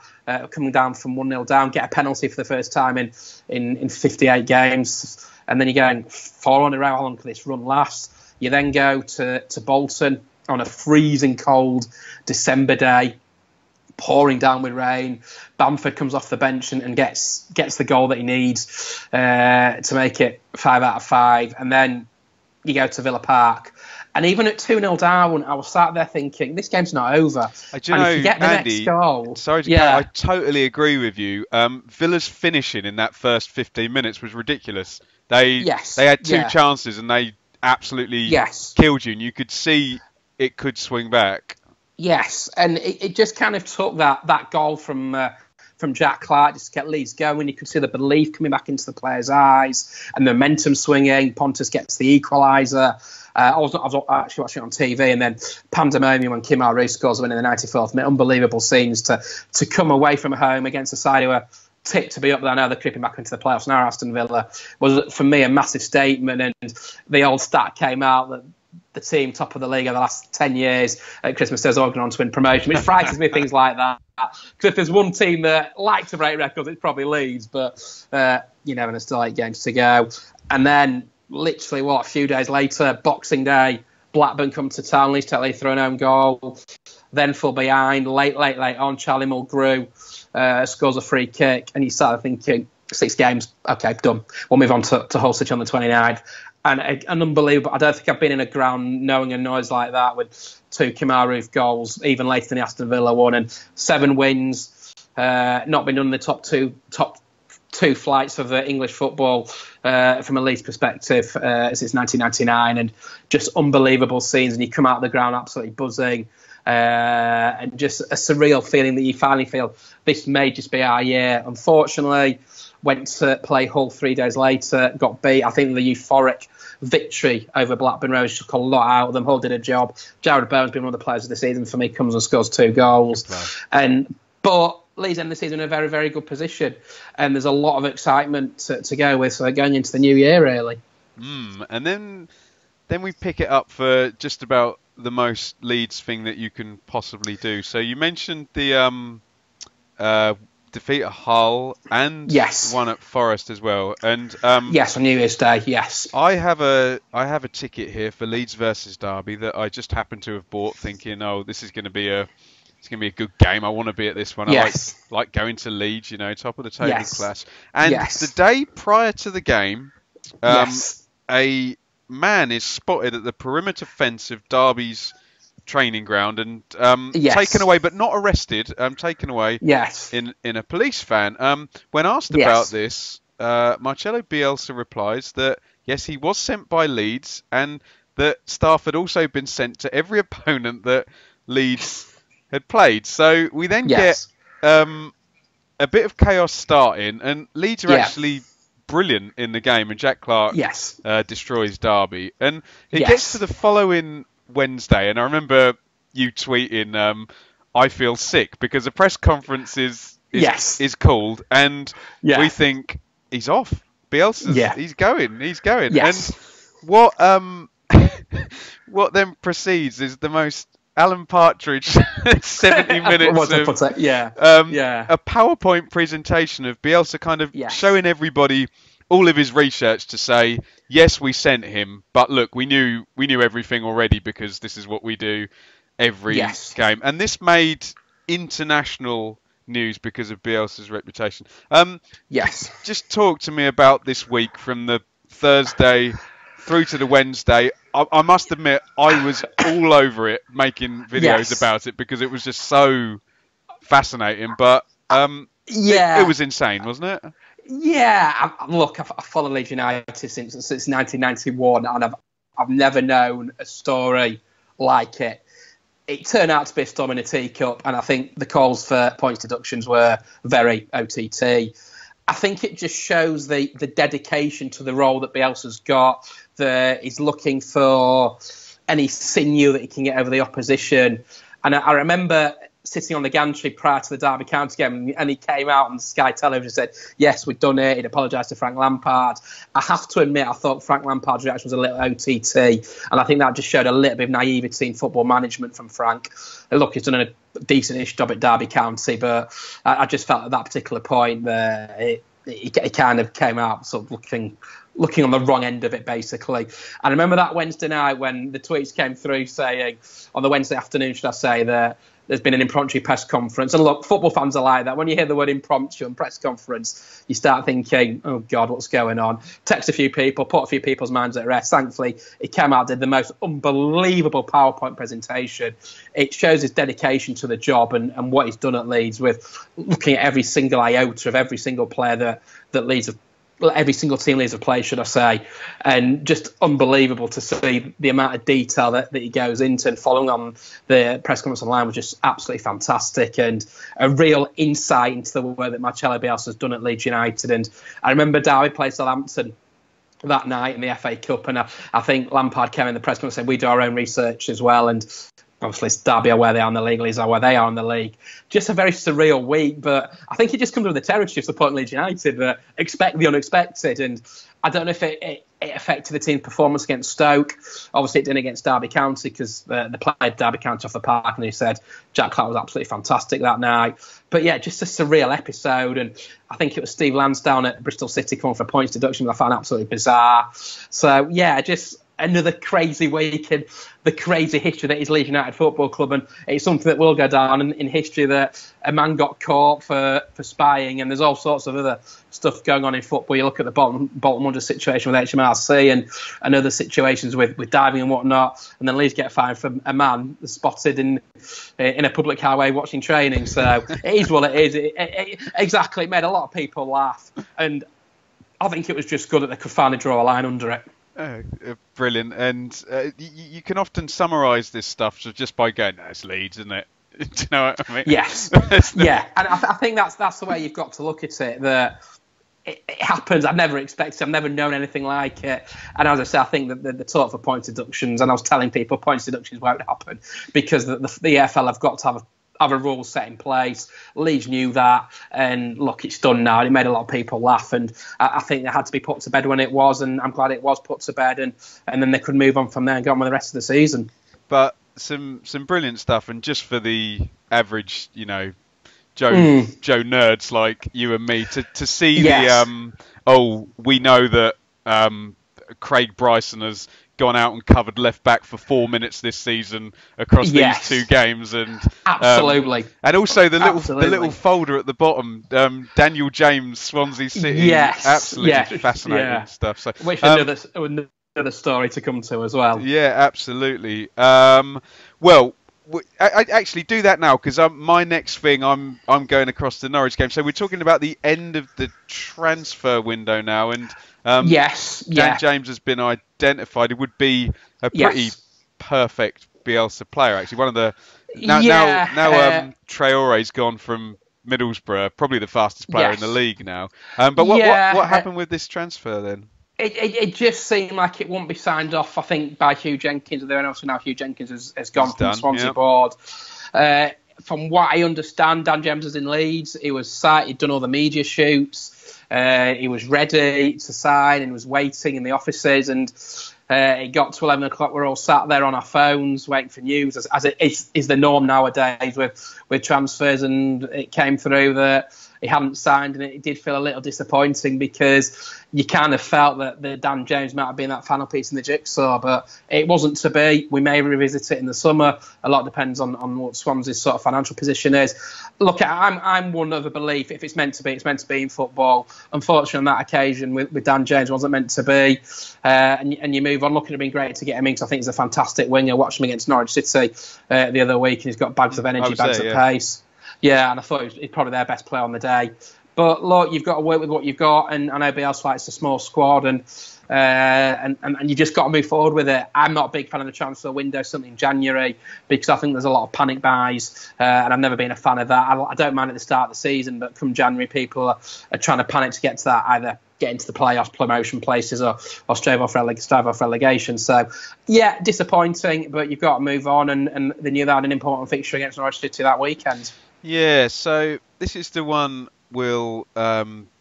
coming down from 1-0 down, get a penalty for the first time in 58 games. and then you're going 4 on a row. How long can this run last? You then go to Bolton on a freezing cold December day, pouring down with rain. Bamford comes off the bench and gets the goal that he needs to make it 5 out of 5. And then you go to Villa Park. And even at 2-0 down, I was sat there thinking, this game's not over. Do you know, if you get the Andy, next goal... Sorry to cut, I totally agree with you. Villa's finishing in that first 15 minutes was ridiculous. They had 2 chances and they absolutely killed you. And you could see it could swing back. Yes, and it just kind of took that goal from Jack Clarke just to get Leeds going. You could see the belief coming back into the players' eyes and the momentum swinging. Pontus gets the equaliser. I was actually watching it on TV, and then pandemonium when Kim Al-Roo scores a win in the 94th minute. Unbelievable scenes to come away from home against a side who are tipped to be up there. Now they're creeping back into the playoffs. Now Aston Villa was, for me, a massive statement, and the old stat came out that the team top of the league over the last 10 years at Christmas Day's all gone on to win promotion, which frightens me, things like that. Because if there's one team that like to break records, it's probably Leeds, but you know, and there's still 8 games to go. And then literally, a few days later, Boxing Day, Blackburn come to town, Leeds totally throw an own goal, then fall behind, late on, Charlie Mulgrew scores a free kick, and you start thinking, 6 games, okay, done. We'll move on to Hull City on the 29th. And an unbelievable, I don't think I've been in a ground knowing a noise like that with 2 Kim Al-Roo goals, even later than the Aston Villa one, and 7 wins, not been done in the top two flights of English football from a Leeds perspective since 1999, and just unbelievable scenes. And you come out of the ground absolutely buzzing, and just a surreal feeling that you finally feel this may just be our year. Unfortunately, went to play Hull 3 days later, got beat. I think the euphoric victory over Blackburn Rovers took a lot out of them. Hull did a job. Jared Bowen's been one of the players of the season for me, comes and scores 2 goals. Wow. But Leeds end the season in a very, very good position, and there's a lot of excitement to go with. So going into the new year, really. And then we pick it up for just about the most Leeds thing that you can possibly do. So you mentioned the defeat at Hull and one at Forest as well. And yes, on New Year's Day. Yes, I have a ticket here for Leeds versus Derby that I just happened to have bought, thinking, oh, this is going to be a good game. I want to be at this one. I like going to Leeds, you know, top of the table class. And the day prior to the game, a man is spotted at the perimeter fence of Derby's training ground and taken away, but not arrested. Taken away in a police van. When asked about this, Marcelo Bielsa replies that yes, he was sent by Leeds, and that staff had also been sent to every opponent that Leeds had played. So we then get a bit of chaos starting, and Leeds are actually brilliant in the game, and Jack Clarke destroys Derby. And it gets to the following Wednesday, and I remember you tweeting, I feel sick, because the press conference is called, and we think he's off. Bielsa's he's going. Yes. And what then proceeds is the most Alan Partridge 70 minutes of a PowerPoint presentation of Bielsa kind of showing everybody all of his research to say, yes, we sent him, but look, we knew everything already because this is what we do every game. And this made international news because of Bielsa's reputation. Just talk to me about this week from the Thursday through to the Wednesday. I must admit, I was all over it, making videos about it because it was just so fascinating. But it was insane, wasn't it? Yeah, look, I've followed Leeds United since 1991, and I've never known a story like it. It turned out to be a storm in a teacup, and I think the calls for points deductions were very OTT. I think it just shows the dedication to the role that Bielsa's got. He's looking for any sinew that he can get over the opposition. And I remember sitting on the gantry prior to the Derby County game, and he came out on Sky Television and said, yes, we've done it. He'd apologised to Frank Lampard. I have to admit, I thought Frank Lampard's reaction was a little OTT, and I think that just showed a little bit of naivety in football management from Frank. Look, he's done a decent-ish job at Derby County, but I just felt at that particular point that he kind of came out sort of looking looking on the wrong end of it, basically. And I remember that Wednesday night when the tweets came through saying, on the Wednesday afternoon, should I say, that there's been an impromptu press conference. And look, football fans are like that. When you hear the word impromptu and press conference, you start thinking, oh, God, what's going on? Text a few people, put a few people's minds at rest. Thankfully, he came out, did the most unbelievable PowerPoint presentation. It shows his dedication to the job and what he's done at Leeds, with looking at every single iota of every single player that Leeds have, every single team Leeds have played, should I say, and just unbelievable to see the amount of detail that he goes into, and following on the press conference online was just absolutely fantastic, and a real insight into the work that Marcelo Bielsa has done at Leeds United. And I remember Derby played Southampton that night in the FA Cup, and I think Lampard came in the press conference and said, we do our own research as well, and obviously Derby are where they are in the league, Leeds are where they are in the league. Just a very surreal week, but I think it just comes with the territory of supporting Leeds United, that expect the unexpected. And I don't know if it affected the team's performance against Stoke. Obviously it didn't against Derby County, because they played Derby County off the park, and he said Jack Clarke was absolutely fantastic that night. But yeah, just a surreal episode. And I think it was Steve Lansdowne at Bristol City coming for a points deduction, which I found absolutely bizarre. So yeah, just another crazy week in the crazy history that is Leeds United Football Club, and it's something that will go down in history, that a man got caught for spying, and there's all sorts of other stuff going on in football. You look at the Bolton Wanderers situation with HMRC and other situations with diving and whatnot, and then Leeds get fined for a man spotted in a public highway watching training. So it is what it is. Exactly, it made a lot of people laugh, and I think it was just good that they could finally draw a line under it. Brilliant. And you can often summarise this stuff just by going, no, it's Leeds, isn't it? Do you know what I mean? Yes. Yeah. And I think that's the way you've got to look at it, that it happens. I've never expected, I've never known anything like it. And as I say, I think that the talk for points deductions, and I was telling people points deductions won't happen, because the EFL have got to have a rule set in place. Leeds knew that, and look, it's done now. It made a lot of people laugh, and I think it had to be put to bed when it was, and I'm glad it was put to bed, and then they could move on from there and go on with the rest of the season. But some brilliant stuff, and just for the average, Joe nerds like you and me to see yes. We know that Craig Bryson has gone out and covered left back for 4 minutes this season across yes. these two games, and absolutely, and also the little folder at the bottom, Daniel James, Swansea City, yes, absolutely fascinating stuff. So which another story to come to as well. Yeah, absolutely. Well, I actually do that now, because my next thing, I'm going across the Norwich game. So we're talking about the end of the transfer window now, and yes, Dan James has been identified. It would be a pretty perfect Bielsa player, actually. One of the now Traore's gone from Middlesbrough, probably the fastest player in the league now. But what happened with this transfer then? It just seemed like it wouldn't be signed off, I think, by Hugh Jenkins. And also now Hugh Jenkins has gone from the Swansea board. From what I understand, Dan James is in Leeds. He was signed, he'd done all the media shoots. He was ready to sign and was waiting in the offices. And it got to 11 o'clock. We're all sat there on our phones waiting for news, as it is the norm nowadays with transfers. And it came through that he hadn't signed, and it did feel a little disappointing, because you kind of felt that the Dan James might have been that final piece in the jigsaw, but it wasn't to be. We may revisit it in the summer. A lot depends on what Swansea's sort of financial position is. Look, I'm one of a belief, if it's meant to be, it's meant to be in football. Unfortunately, on that occasion with Dan James, it wasn't meant to be. And you move on. Look, it would have been great to get him in, because I think he's a fantastic winger. Watched him against Norwich City the other week, and he's got bags of energy, bags of pace. Yeah, and I thought he's probably their best player on the day. But look, you've got to work with what you've got, and I know Bielsa likes a small squad, and you just got to move forward with it. I'm not a big fan of the transfer window, certainly in January, because I think there's a lot of panic buys, and I've never been a fan of that. I don't mind at the start of the season, but come January, people are trying to panic to get to that, either get into the playoffs, promotion places, or strive off relegation. So, yeah, disappointing, but you've got to move on, and they knew they had an important fixture against Norwich City that weekend. Yeah, so this is the one we'll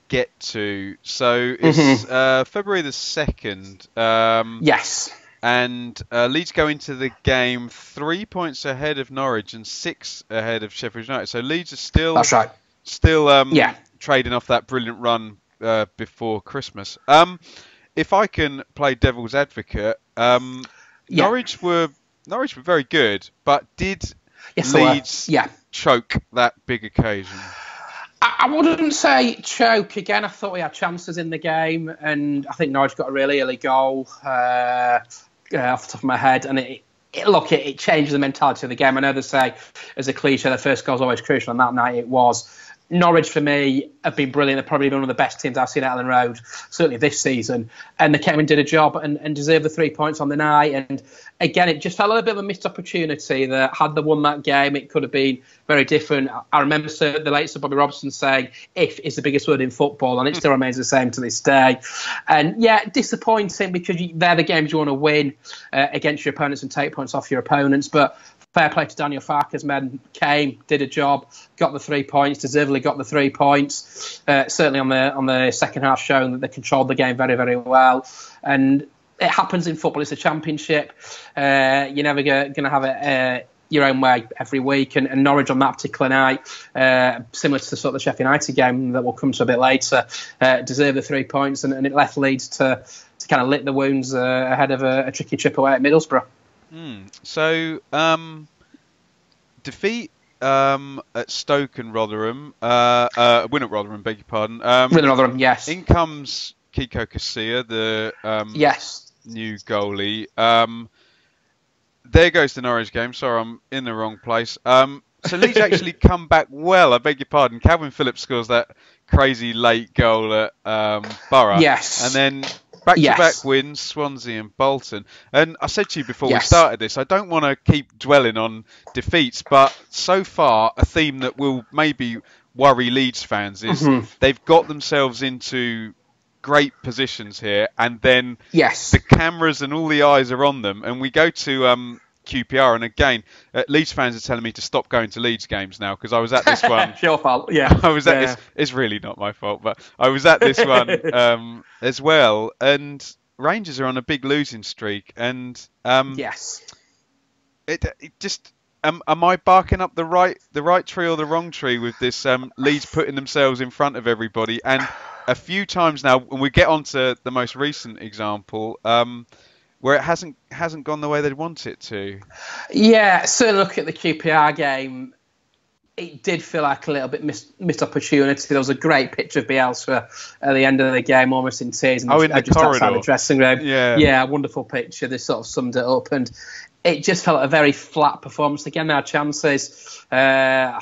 get to. So it's February the 2nd. Yes. And Leeds go into the game 3 points ahead of Norwich and 6 ahead of Sheffield United. So Leeds are still that's right. Still trading off that brilliant run before Christmas. if I can play devil's advocate, Norwich were very good, but did Leeds choke that big occasion? I wouldn't say choke. Again, I thought we had chances in the game, and I think Norwich got a really early goal off the top of my head, and it changes the mentality of the game. I know they say, as a cliche, the first goal is always crucial, and that night it was. Norwich, for me, have been brilliant. They're probably one of the best teams I've seen at Ellen Road, certainly this season. And they came and did a job and deserved the 3 points on the night. And again, it just felt a little bit of a missed opportunity that had they won that game, it could have been very different. I remember the late Sir Bobby Robson saying, "if" is the biggest word in football, and it still remains the same to this day. And yeah, disappointing because they're the games you want to win against your opponents and take points off your opponents. But fair play to Daniel Farke's men. Came, did a job, got the 3 points, deservedly got the 3 points. Certainly on the second half, showing that they controlled the game very, very well. And it happens in football. It's a championship. You're never going to have it your own way every week. And Norwich on that particular night, similar to the sort of the Sheffield United game that we'll come to a bit later, deserved the 3 points, and it left Leeds to kind of lick the wounds ahead of a tricky trip away at Middlesbrough. So, defeat at Stoke and Rotherham, win at Rotherham, beg your pardon. Win at Rotherham, yes. In comes Kiko Casilla, the new goalie. There goes the Norwich game. Sorry, I'm in the wrong place. So Leeds actually come back well. I beg your pardon. Calvin Phillips scores that crazy late goal at Borough. Yes. And then back-to-back wins, Swansea and Bolton. And I said to you before we started this, I don't want to keep dwelling on defeats, but so far a theme that will maybe worry Leeds fans is they've got themselves into great positions here, and then the cameras and all the eyes are on them, and we go to QPR, and again, Leeds fans are telling me to stop going to Leeds games now, because I was at this one. It's your fault, yeah. I was at this. It's really not my fault, but I was at this one as well. And Rangers are on a big losing streak, and it just. Am I barking up the right tree or the wrong tree with this Leeds putting themselves in front of everybody? And a few times now, when we get on to the most recent example, where it hasn't gone the way they'd want it to. Yeah, certainly look at the QPR game. It did feel like a little bit missed opportunity. There was a great picture of Bielsa at the end of the game, almost in tears, and in the just corridor outside the dressing room. Yeah, wonderful picture. They sort of summed it up, and it just felt like a very flat performance. Again, there are chances. I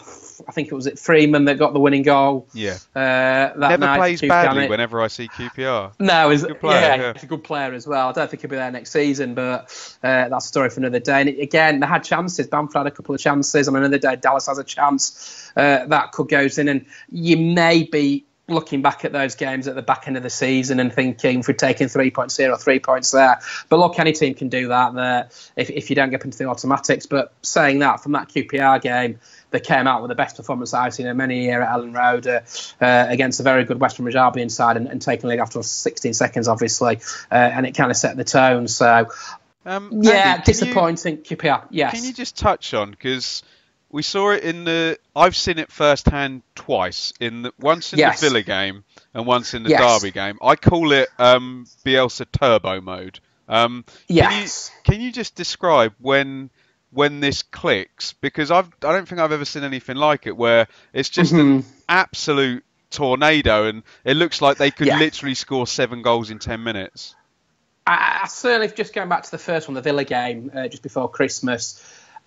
think it was Freeman that got the winning goal. That never night. Plays badly whenever I see QPR. No, he's a good player. He's a good player as well. I don't think he'll be there next season, but that's a story for another day. And again, they had chances. Bamford had a couple of chances. On another day, Dallas has a chance that could go in, and you may be looking back at those games at the back end of the season and thinking, if we're taking 3 points here or 3 points there. But look, any team can do that if you don't get into the automatics. But saying that, from that QPR game, they came out with the best performance I've seen in many years at Ellen Road against a very good West Bromwich Albion side, and taking the lead after 16 seconds, obviously. And it kind of set the tone. So, Andy, disappointing QPR, yes. Can you just touch on, because we saw it I've seen it firsthand twice, once in the Villa game and once in the Derby game. I call it Bielsa turbo mode. Can you just describe when this clicks? Because I don't think I've ever seen anything like it, where it's just an absolute tornado, and it looks like they could literally score 7 goals in 10 minutes. I certainly, just going back to the first one, the Villa game, just before Christmas,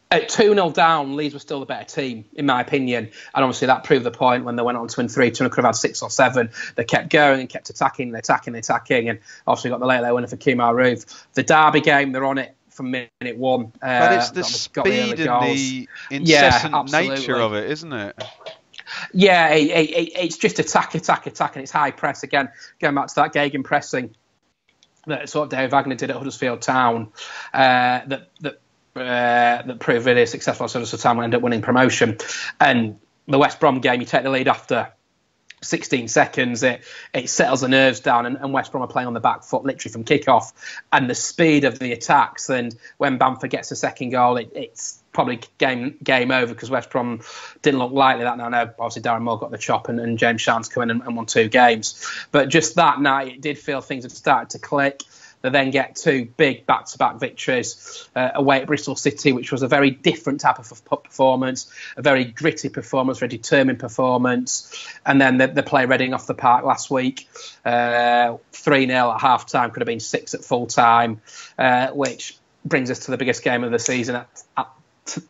at 2-0 down, Leeds were still the better team, in my opinion. And obviously that proved the point when they went on to win 3-2 and could have had 6 or 7. They kept going and kept attacking, and obviously got the late winner for Kemar Roof. The Derby game, they're on it from minute 1. But it's the speed and the incessant nature of it, isn't it? Yeah, it's just attack, and it's high press. Again, going back to that Gegen pressing that sort of David Wagner did at Huddersfield Town, that proved really successful at Huddersfield Town and ended up winning promotion. And the West Brom game, you take the lead after 16 seconds, it settles the nerves down, and West Brom are playing on the back foot literally from kickoff, and the speed of the attacks. And when Bamford gets the second goal, it's probably game over, because West Brom didn't look likely that night. I know obviously Darren Moore got the chop, and James Sharn's come in and won 2 games, but just that night it did feel things had started to click. They then get 2 big back-to-back victories away at Bristol City, which was a very different type of performance, a very gritty performance, very determined performance. And then they play Reading off the park last week, 3-0 at half-time, could have been 6 at full-time, which brings us to the biggest game of the season at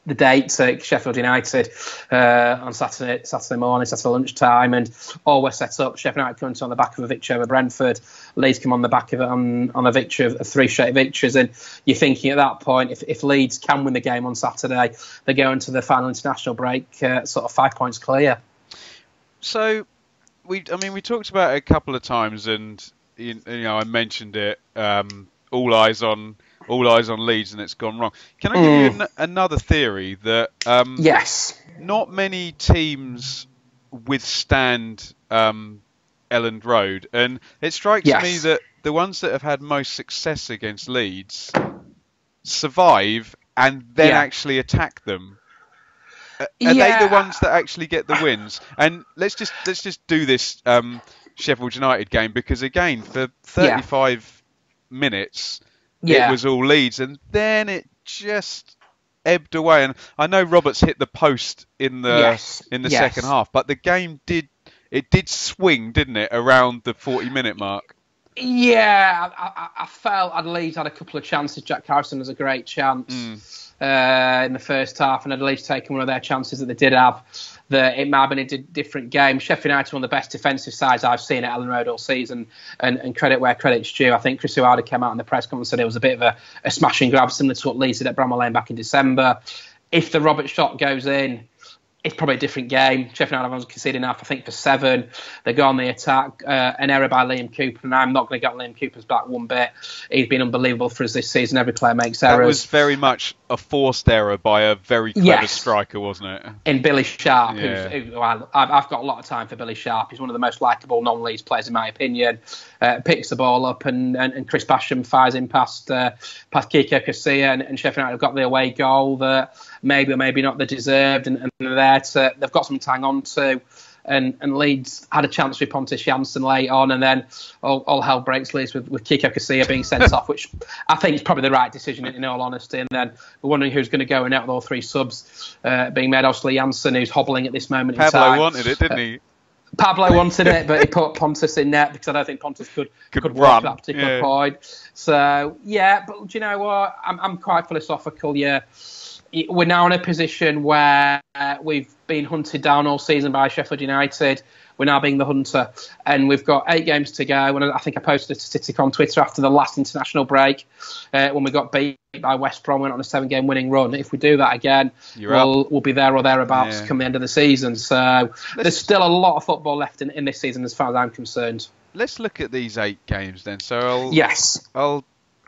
the date, Sheffield United on Saturday morning, Saturday lunchtime, and all were set up. Sheffield United coming on the back of a victory over Brentford. Leeds come on the back of it on a victory of 3 straight victories, and you're thinking at that point, if Leeds can win the game on Saturday, they go into the final international break sort of 5 points clear. So we talked about it a couple of times, and I mentioned it. All eyes on Leeds, and it's gone wrong. Can I give you another theory that yes, not many teams withstand Elland Road, and it strikes me that the ones that have had most success against Leeds survive and then actually attack them. Are they the ones that actually get the wins? And let's just do this Sheffield United game, because again, for 35 minutes it was all Leeds, and then it just ebbed away. And I know Roberts hit the post in the second half, but the game did swing, didn't it, around the 40-minute mark? Yeah, I felt Leeds had a couple of chances. Jack Harrison has a great chance in the first half, and had Leeds taken one of their chances that they did have, that it might have been a different game. Sheffield United, one of the best defensive sides I've seen at Elland Road all season, and credit where credit's due. I think Chris Uada came out in the press conference and said it was a bit of a smash and grab, similar to what Leeds did at Bramall Lane back in December. If the Roberts shot goes in, it's probably a different game. Sheffield United have conceded enough, I think, for 7. They go on the attack. An error by Liam Cooper, and I'm not going to get Liam Cooper's back one bit. He's been unbelievable for us this season. Every player makes errors. That was very much a forced error by a very clever striker, wasn't it? In Billy Sharp. I've got a lot of time for Billy Sharp. He's one of the most likeable non-Leeds players, in my opinion. Picks the ball up, and Chris Basham fires in past Kiko Casilla, and Sheffield United have got the away goal that maybe or maybe not they deserved, and they've got something to hang on to. And Leeds had a chance with Pontus Jansson late on, and then all hell breaks loose with Kiko Casilla being sent off, which I think is probably the right decision in all honesty. And then we're wondering who's going to go in out with all 3 subs being made. Obviously Jansson, who's hobbling at this moment in time. Pablo wanted it, didn't he? Pablo wanted it, but he put Pontus in net, because I don't think Pontus could run that particular point. So but do you know what? I'm quite philosophical. We're now in a position where we've been hunted down all season by Sheffield United. We're now being the hunter, and we've got 8 games to go. And I think I posted a statistic on Twitter after the last international break, when we got beat by West Brom, went on a 7-game winning run. If we do that again, we'll be there or thereabouts come the end of the season. So there's still a lot of football left in this season, as far as I'm concerned. Let's look at these 8 games then. So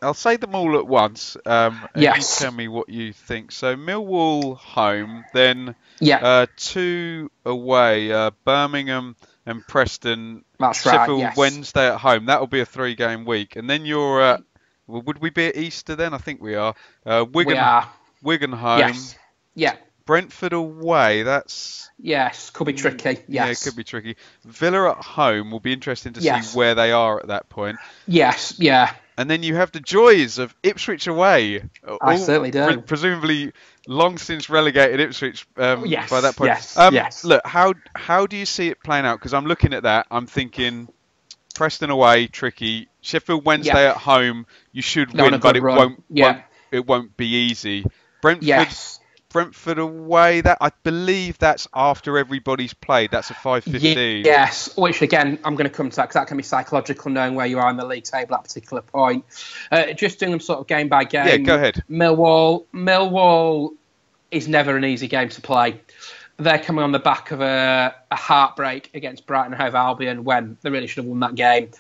I'll say them all at once, and you tell me what you think. So Millwall home, then 2 away, Birmingham and Preston. That's Sheffield right, Wednesday at home. That'll be a 3-game week. And then you're at, would we be at Easter then? I think we are. Wigan home. Yes. Yeah. Brentford away, that's... Yes, could be tricky. Yes. Yeah, it could be tricky. Villa at home will be interesting to see where they are at that point. Yes, yeah. And then you have the joys of Ipswich away. I certainly do. Presumably long since relegated Ipswich by that point. Yes. Look, how do you see it playing out? Because I'm looking at that. I'm thinking Preston away, tricky. Sheffield Wednesday at home, you should win, but it won't be easy. Brentford away, that I believe that's after everybody's played. That's a 5:15. Yes, which again, I'm going to come to that, because that can be psychological, knowing where you are in the league table at a particular point. Just doing them sort of game by game. Yeah, go ahead. Millwall is never an easy game to play. They're coming on the back of a heartbreak against Brighton and Hove Albion, when they really should have won that game.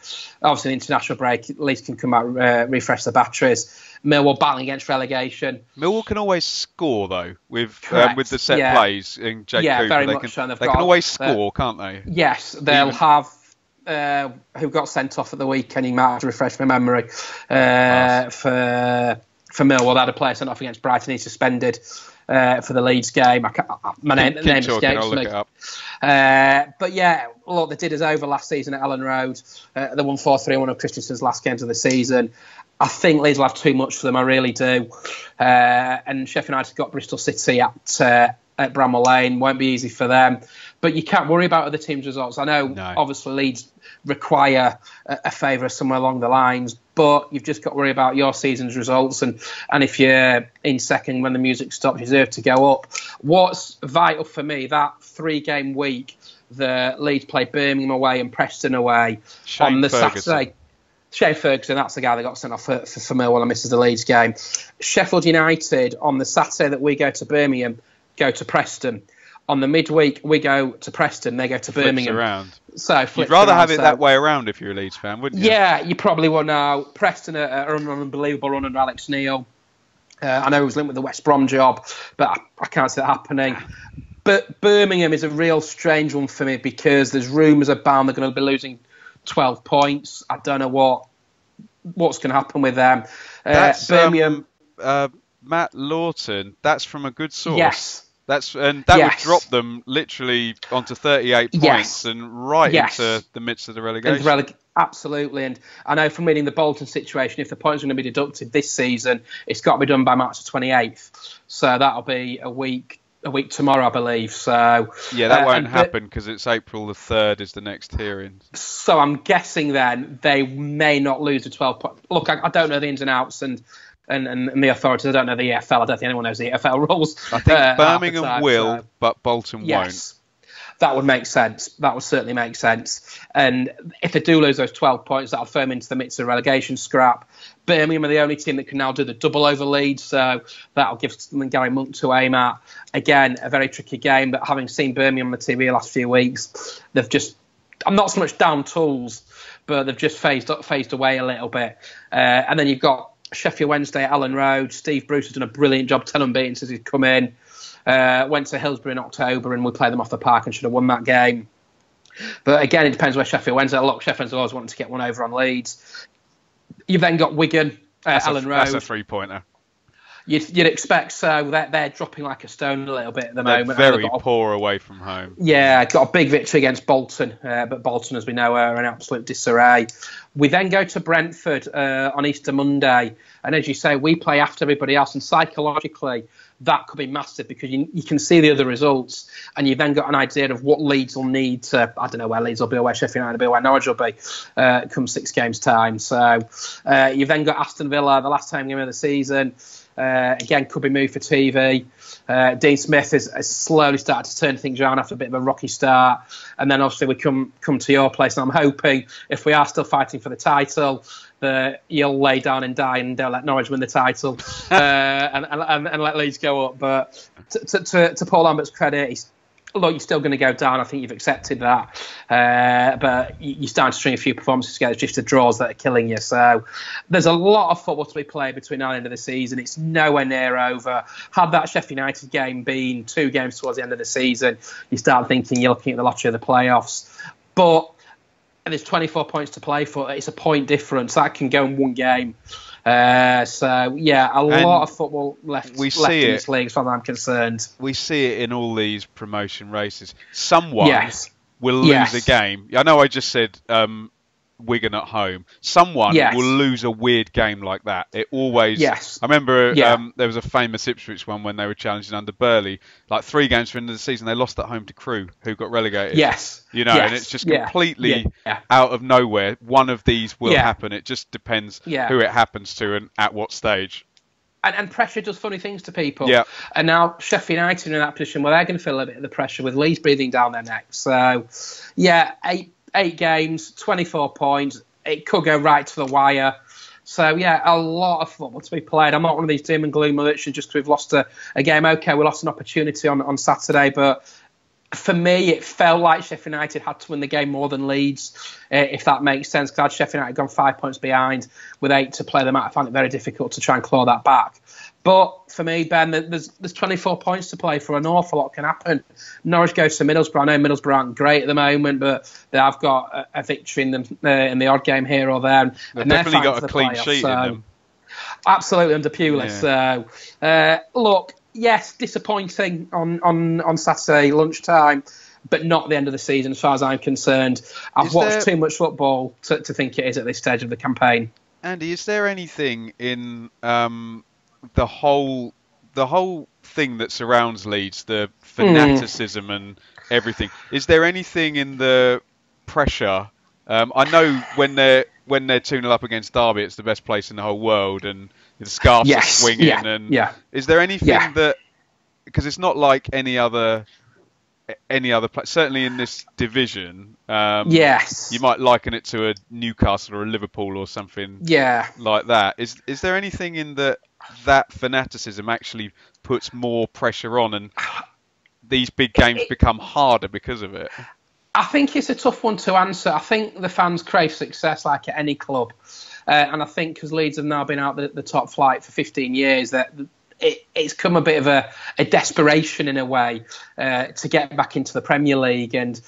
Obviously, the international break, at least can come out, refresh the batteries. Millwall battling against relegation. Millwall can always score though with the set plays in Jake Cooper. Very they much can, so. They can always score, can't they? Yes, they'll have. Who got sent off at the weekend? He might have to refresh my memory. For Millwall, they had a player sent off against Brighton. He's suspended for the Leeds game. My name escapes me. But yeah, look, they did us over last season at Ellen Road. They won 4-3 in one of Christensen's last games of the season. I think Leeds will have too much for them. I really do. And Sheffield United got Bristol City at Bramall Lane. Won't be easy for them. But you can't worry about other teams' results. I know, obviously, Leeds require a favour somewhere along the lines, but you've just got to worry about your season's results. And if you're in second when the music stops, you deserve to go up. What's vital for me, that 3-game week, the Leeds play Birmingham away and Preston away on the Saturday. Shane Ferguson, that's the guy that got sent off for Millwall and misses the Leeds game. Sheffield United, on the Saturday that we go to Birmingham, go to Preston. On the midweek, we go to Preston, they go to Birmingham. Around. So you'd rather have it that way around if you're a Leeds fan, wouldn't you? Yeah, you probably would now. Preston are on an unbelievable run under Alex Neil. I know he was linked with the West Brom job, but I can't see that happening. But Birmingham is a real strange one for me because there's rumours abound they're going to be losing 12 points. I don't know what's going to happen with them. That's Birmingham. Matt Lawton. That's from a good source. Yes. Would drop them literally onto 38 points and into the midst of the relegation. Absolutely, and I know from reading the Bolton situation, if the points are going to be deducted this season, it's got to be done by March the 28th. So that'll be a week tomorrow, I believe. So yeah, that won't happen because it's April the 3rd is the next hearing. So I'm guessing then they may not lose the 12 points. Look, I don't know the ins and outs and the authorities. I don't know the EFL. I don't think anyone knows the EFL rules. I think Birmingham will, but Bolton won't. That would make sense. That would certainly make sense. And if they do lose those 12 points, that'll firm into the midst of relegation scrap. Birmingham are the only team that can now do the double over Leeds, so that'll give Gary Monk to aim at. Again, a very tricky game, but having seen Birmingham on the TV the last few weeks, they've just, I'm not so much down tools, but they've just phased away a little bit. And then you've got Sheffield Wednesday at Ellen Road. Steve Bruce has done a brilliant job, 10 unbeaten since he's come in. Went to Hillsborough in October and we played them off the park and should have won that game. But again, it depends where Sheffield Wednesday. Look, Sheffield Wednesday always wanted to get one over on Leeds. You've then got Wigan at Ellen Road. That's a 3-pointer. You'd expect so. They're dropping like a stone a little bit at the moment. Very poor away from home. Yeah, got a big victory against Bolton, but Bolton, as we know, are in absolute disarray. We then go to Brentford on Easter Monday, and as you say, we play after everybody else, and psychologically, that could be massive because you can see the other results, and you've then got an idea of what Leeds will need to, I don't know where Leeds will be, or where Sheffield United will be, or where Norwich will be come 6 games' time. So you've then got Aston Villa, the last time game of the season. Again, could be moved for TV. Dean Smith has slowly started to turn things around after a bit of a rocky start, and then obviously we come to your place, and I'm hoping if we are still fighting for the title, that you'll lay down and die and let Norwich win the title and let Leeds go up. But to Paul Lambert's credit, you're still going to go down. I think you've accepted that. But you're starting to string a few performances together. It's just the draws that are killing you. So there's a lot of football to be played between now and the end of the season. It's nowhere near over. Had that Sheffield United game been 2 games towards the end of the season, you start thinking you're looking at the lottery of the playoffs. But there's 24 points to play for. It's a point difference. That can go in 1 game. So yeah, a lot of football left in this league, as far as I'm concerned. We see it in all these promotion races. Someone will lose a game. I know I just said Wigan at home. Someone will lose a weird game like that. It always. Yes. I remember there was a famous Ipswich one when they were challenging under Burley. Like 3 games for the end of the season, they lost at home to Crewe, who got relegated. Yes. And it's just completely out of nowhere. One of these will happen. It just depends who it happens to and at what stage. And pressure does funny things to people. Yeah. And now Sheffield United are in that position where they're going to feel a bit of the pressure with Leeds breathing down their necks. So, yeah, 8 games, 24 points. It could go right to the wire. So, yeah, a lot of football to be played. I'm not one of these doom and gloom merchants just because we've lost a game. OK, we lost an opportunity on Saturday, but For me, it felt like Sheffield United had to win the game more than Leeds, if that makes sense. Because had Sheffield United gone 5 points behind with 8 to play them out, I found it very difficult to try and claw that back. But for me, Ben, there's 24 points to play for. An awful lot can happen. Norwich goes to Middlesbrough. I know Middlesbrough aren't great at the moment, but they have got a victory in them in the odd game here or there. They've definitely got a clean sheet in them. Absolutely under Pulis. Yeah. So, look, yes, disappointing on Saturday lunchtime, but not the end of the season as far as I'm concerned. I've watched too much football to think it is at this stage of the campaign. Andy, is there anything in the whole thing that surrounds Leeds, the fanaticism and everything? Is there anything in the pressure? I know when they're 2-0 up against Derby, it's the best place in the whole world, and the scarves are swinging. Is there anything that, because it's not like any other place, certainly in this division. You might liken it to a Newcastle or a Liverpool or something. Like that. Is there anything in that fanaticism actually puts more pressure on, and these big games become harder because of it? I think it's a tough one to answer. I think the fans crave success like at any club. And I think because Leeds have now been out the top flight for 15 years, that it's come a bit of a desperation in a way to get back into the Premier League. And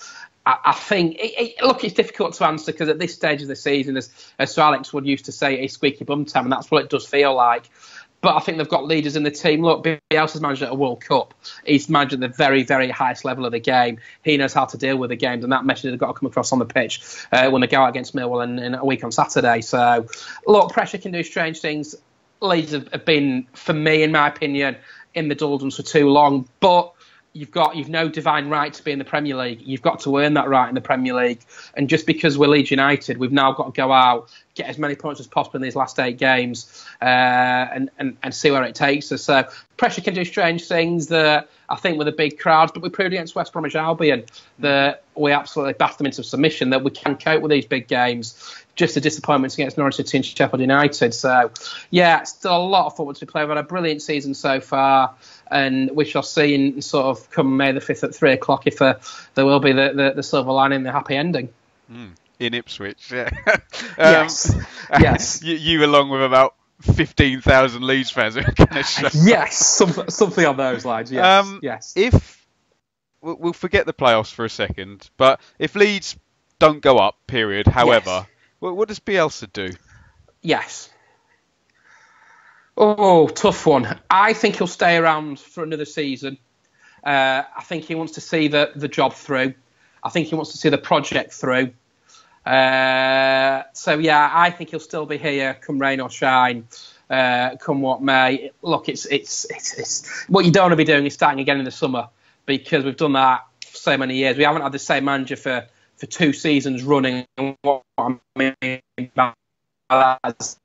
I think, it's difficult to answer because at this stage of the season, as Sir Alex Wood used to say, it's squeaky bum time, and that's what it does feel like. But I think they've got leaders in the team. Look, Bielsa's managed at a World Cup. He's managed at the very, very highest level of the game. He knows how to deal with the games, and that message has got to come across on the pitch when they go out against Millwall in a week on Saturday. So, look, pressure can do strange things. Leeds have been, for me, in my opinion, in the doldrums for too long. But you've no divine right to be in the Premier League. You've got to earn that right in the Premier League. And just because we're Leeds United, we've now got to go out, get as many points as possible in these last 8 games, and see where it takes us. So pressure can do strange things. That I think with the big crowds, but we proved against West Bromwich Albion that we absolutely battered them into submission, that we can cope with these big games. Just the disappointments against Norwich City and Sheffield United. So, still a lot of football to play. We've had a brilliant season so far, and we shall see in sort of come May the 5th at 3 o'clock if there will be the silver lining, the happy ending. In Ipswich, yeah. Yes. You along with about 15,000 Leeds fans are going to show. Yes, something on those lines. Yes. If we'll forget the playoffs for a second, but if Leeds don't go up, period. However, what does Bielsa do? Yes. Oh, tough one. I think he'll stay around for another season. I think he wants to see the job through. I think he wants to see the project through. I think he'll still be here, come rain or shine, come what may. Look, it's what you don't want to be doing is starting again in the summer, because we've done that for so many years. We haven't had the same manager for 2 seasons running. And what I mean by that is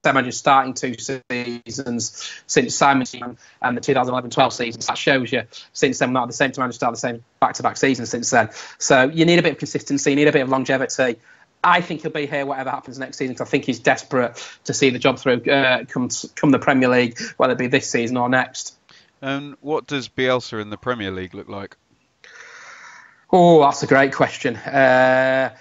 same manager starting 2 seasons since Simon's and the 2011-12 season. That shows you since then we're not at the same time to start the same back-to-back seasons since then. So you need a bit of consistency, you need a bit of longevity. I think he'll be here whatever happens next season, because I think he's desperate to see the job through come the Premier League, whether it be this season or next. And what does Bielsa in the Premier League look like? Oh, that's a great question. I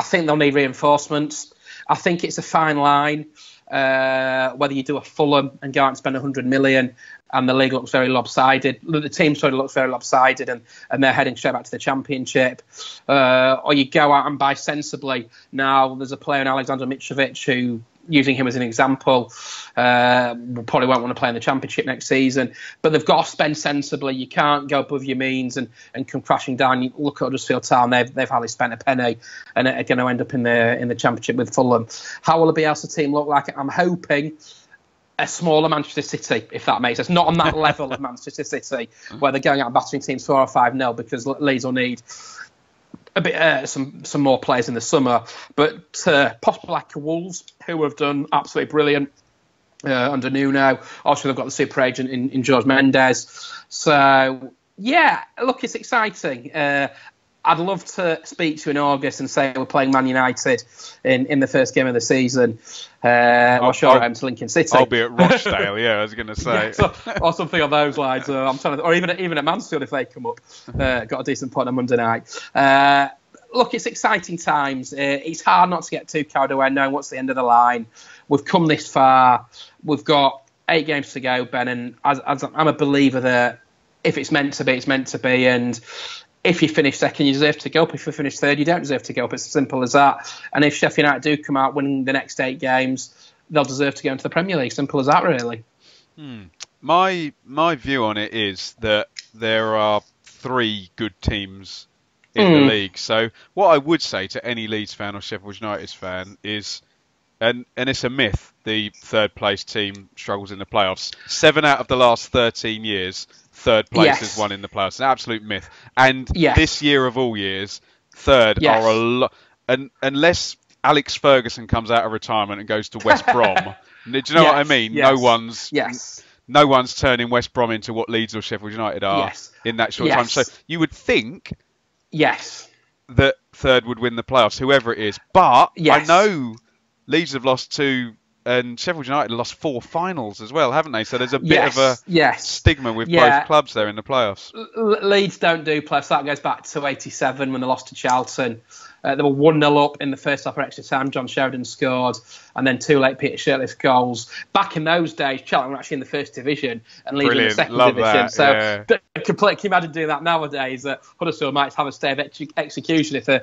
think they'll need reinforcements. I think it's a fine line, whether you do a Fulham and go out and spend 100 million and the league looks very lopsided. The team sort of looks very lopsided and they're heading straight back to the Championship. Or you go out and buy sensibly. Now, there's a player in Alexander Mitrovic who, using him as an example, probably won't want to play in the Championship next season. But they've got to spend sensibly. You can't go above your means and come crashing down. You look at Huddersfield Town; they've hardly spent a penny and are going to end up in the Championship with Fulham. How will the Bielsa team look like? I'm hoping a smaller Manchester City, if that makes sense. Not on that level of Manchester City, where they're going out and battering teams 4 or 5-0, because Leeds will need a bit some more players in the summer, but possibly like Wolves, who have done absolutely brilliant under Nuno. Also, they've got the super agent in George Mendes. So, look, it's exciting. I'd love to speak to you in August and say we're playing Man United in the first game of the season. Or sure, I'm to Lincoln City. I'll be at Rochdale. Yeah, I was going to say, or something on those lines. I'm trying to, or even at Mansfield if they come up. Got a decent point on Monday night. Look, it's exciting times. It's hard not to get too carried away knowing what's the end of the line. We've come this far. We've got 8 games to go, Ben, and as I'm a believer that if it's meant to be, it's meant to be. And if you finish second, you deserve to go up. If you finish third, you don't deserve to go up. It's as simple as that. And if Sheffield United do come out winning the next 8 games, they'll deserve to go into the Premier League. Simple as that, really. My view on it is that there are 3 good teams in the league. So what I would say to any Leeds fan or Sheffield United fan is, and it's a myth, the third place team struggles in the playoffs. 7 out of the last 13 years, third place has won in the playoffs. An absolute myth. And this year of all years, third are a lot. And unless Alex Ferguson comes out of retirement and goes to West Brom, do you know what I mean? No one's turning West Brom into what Leeds or Sheffield United are in that short time. So you would think that third would win the playoffs, whoever it is. But I know Leeds have lost 2 and Sheffield United lost 4 finals as well, haven't they? So there's a bit of a stigma with both clubs there in the playoffs. Leeds don't do playoffs. That goes back to 87 when they lost to Charlton. They were 1-0 up in the first half of extra time. John Sheridan scored, and then 2 late Peter Shirtless goals. Back in those days, Charlton were actually in the first division and Leeds in the second division. That, can you imagine doing that nowadays? Huddersfield might have a stay of execution if they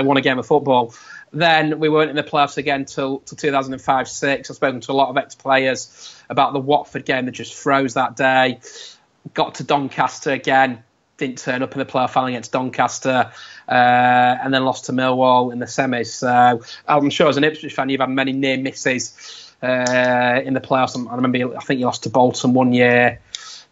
won a game of football. Then we weren't in the playoffs again till 2005-06. I've spoken to a lot of ex-players about the Watford game that just froze that day. Got to Doncaster again. Didn't turn up in the playoff final against Doncaster, and then lost to Millwall in the semis. So I'm sure as an Ipswich fan, you've had many near misses in the playoffs. I think you lost to Bolton one year.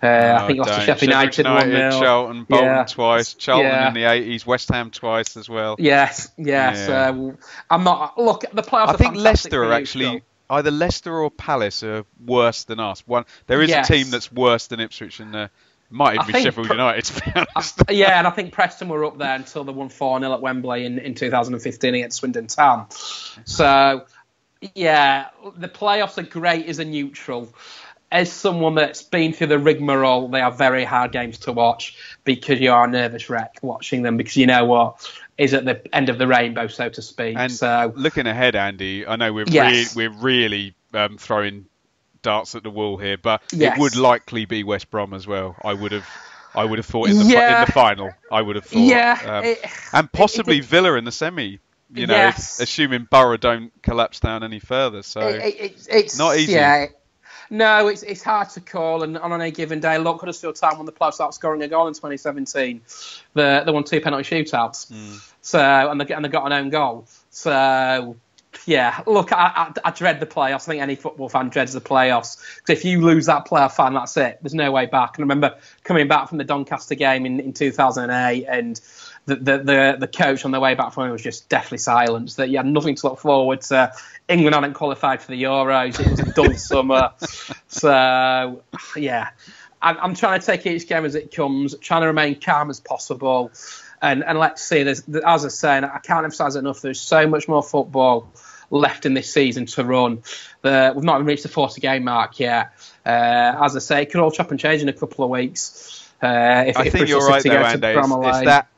I think you lost to Sheffield United 1-0. Charlton, Bolton twice. Charlton in the 80s, West Ham twice as well. Yes. I'm not. Look, the playoffs. I think Leicester are actually. Either Leicester or Palace are worse than us. There is a team that's worse than Ipswich, and might even be Sheffield United, to be honest. And I think Preston were up there until they won 4-0 at Wembley in 2015 against Swindon Town. So, the playoffs are great as a neutral. As someone that's been through the rigmarole, they are very hard games to watch because you are a nervous wreck watching them, because you know what is at the end of the rainbow, so to speak. And so, looking ahead, Andy, I know we're really throwing darts at the wall here, but it would likely be West Brom as well. I would have thought in the final. I would have thought, and possibly Villa in the semi. Assuming Borough don't collapse down any further. So it's not easy. No, it's hard to call, and on any given day, look, Huddersfield Town won the playoffs without scoring a goal in 2017. They won 2 penalty shootouts, so and they got an own goal. So look, I dread the playoffs. I think any football fan dreads the playoffs, because if you lose that playoff fan, that's it. There's no way back. And I remember coming back from the Doncaster game in 2008, and the coach on the way back from it was just deathly silenced, that you had nothing to look forward to. England hadn't qualified for the Euros. It was a dull summer. So, I'm trying to take each game as it comes, trying to remain calm as possible. And let's see, as I was saying, I can't emphasise enough, there's so much more football left in this season to run. We've not even reached the 40-game mark yet. As I say, it could all chop and change in a couple of weeks. I think you're right though, Andy.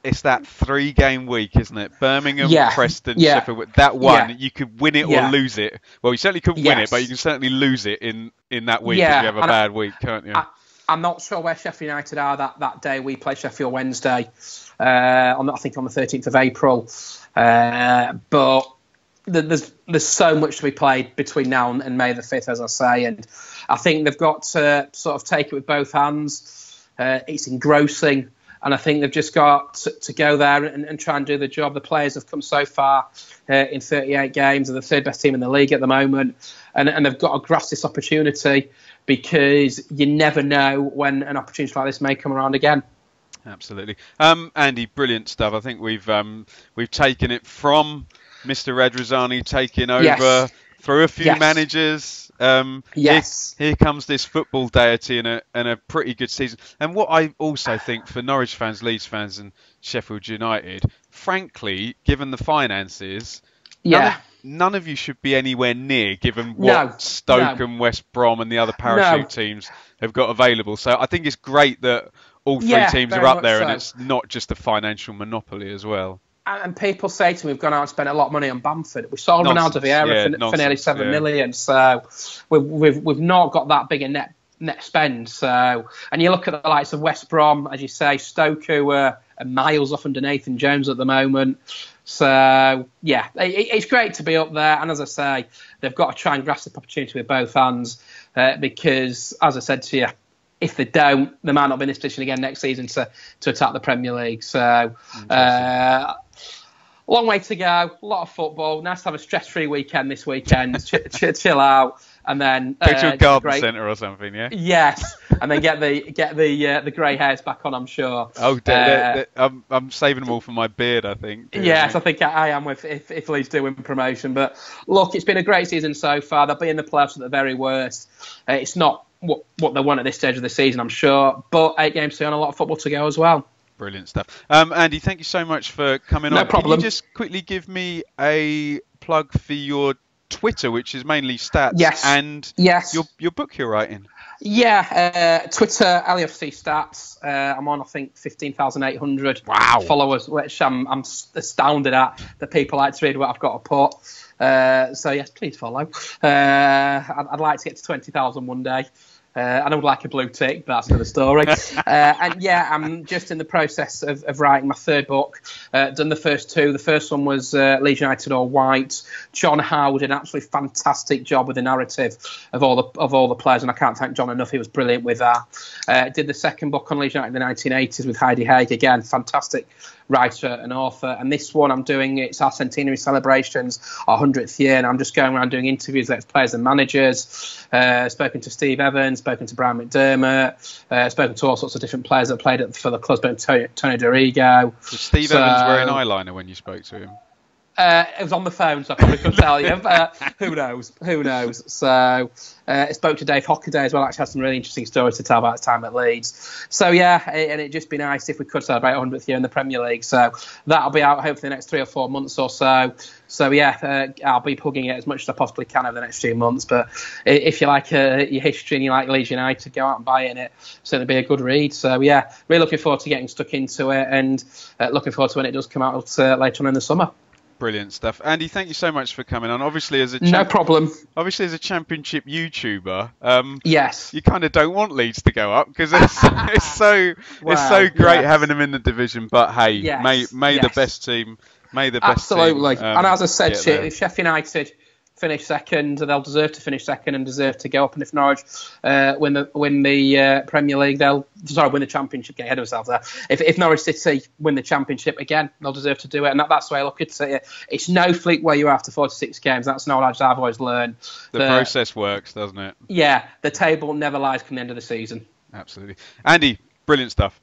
It's that 3-game week, isn't it? Birmingham, Preston, Sheffield. That one, you could win it or lose it. Well, you certainly couldn't win it, but you can certainly lose it in that week if you have a bad week, can't you? I'm not sure where Sheffield United are that day. We play Sheffield Wednesday, I think on the 13th of April. But there's so much to be played between now and May the 5th, as I say, and I think they've got to sort of take it with both hands. It's engrossing, and I think they've just got to go there and try and do the job. The players have come so far in 38 games. They're the 3rd best team in the league at the moment, and they've got to grasp this opportunity, because you never know when an opportunity like this may come around again. Absolutely. Andy, brilliant stuff. I think we've taken it from Mr. Redrazani taking over through a few managers. Yes. Here comes this football deity and a pretty good season. And what I also think for Norwich fans, Leeds fans, and Sheffield United, frankly, given the finances, none of you should be anywhere near, given what Stoke and West Brom and the other parachute teams have got available. So I think it's great that all three teams are up there, and it's not just a financial monopoly as well. And people say to me, we've gone out and spent a lot of money on Bamford. We sold Ronaldo Vieira for nearly 7 million. So we've not got that big a net spend. So, and you look at the likes of West Brom, as you say, Stoke, who are miles off under Nathan Jones at the moment. So, yeah, it's great to be up there. And as I say, they've got to try and grasp the opportunity with both hands because, as I said to you, if they don't, they might not be in this position again next season to attack the Premier League. So, long way to go. A lot of football. Nice to have a stress-free weekend this weekend. Chill out, and then go to a garden centre or something. Yeah. Yes, and then get the grey hairs back on. I'm sure. Oh, I'm saving them all for my beard. I think. Yes, I think I am. If Leeds do win promotion, but look, it's been a great season so far. They'll be in the playoffs at the very worst. It's not what they want at this stage of the season, I'm sure. But 8 games to go and a lot of football to go as well. Brilliant stuff. Andy, thank you so much for coming on. No problem. Can you just quickly give me a plug for your Twitter, which is mainly stats, and your book you're writing? Yeah, Twitter, LAFC Stats. I'm on, I think, 15,800 followers, which I'm astounded at that people like to read what I've got to put. So, yes, please follow. I'd like to get to 20,000 one day. I would like a blue tick, but that's another story. And yeah, I'm just in the process of writing my third book. Done the first two. The first one was Leeds United All White. John Howe did an absolutely fantastic job with the narrative of all the players, and I can't thank John enough. He was brilliant with that. Did the second book on Leeds United in the 1980s with Heidi Haig. Again, fantastic writer and author. And this one I'm doing, it's our centenary celebrations, our 100th year, and I'm just going around doing interviews with players and managers. Spoken to Steve Evans, spoken to Brian McDermott, spoken to all sorts of different players that played for the club, spoken to Tony Dorigo. Was Steve Evans wearing eyeliner when you spoke to him? It was on the phone, so I probably couldn't tell you. Who knows? So I spoke to Dave Hockaday as well. Actually, had some really interesting stories to tell about his time at Leeds. So yeah, and it'd just be nice if we could celebrate 100th year in the Premier League. So that'll be out hopefully the next 3 or 4 months or so. So yeah, I'll be plugging it as much as I possibly can over the next few months. But if you like your history and you like Leeds United, go out and buy it. Certainly be a good read. So yeah, really looking forward to getting stuck into it, and looking forward to when it does come out later on in the summer. Brilliant stuff. Andy, thank you so much for coming on. Obviously, no problem. Obviously, as a championship YouTuber, yes, you kind of don't want Leeds to go up because it's so great having them in the division. But hey, may the best team, absolutely. Team, and as I said, if Sheffield United finish second, they'll deserve to finish second and deserve to go up. And if Norwich win the Premier League, win the Championship. Get ahead of ourselves there. If Norwich City win the Championship again, they'll deserve to do it. And that's the way I look at it. It's no fleet where you are after 46 games. That's knowledge I've always learned. The process works, doesn't it? Yeah, the table never lies come the end of the season. Absolutely. Andy, brilliant stuff.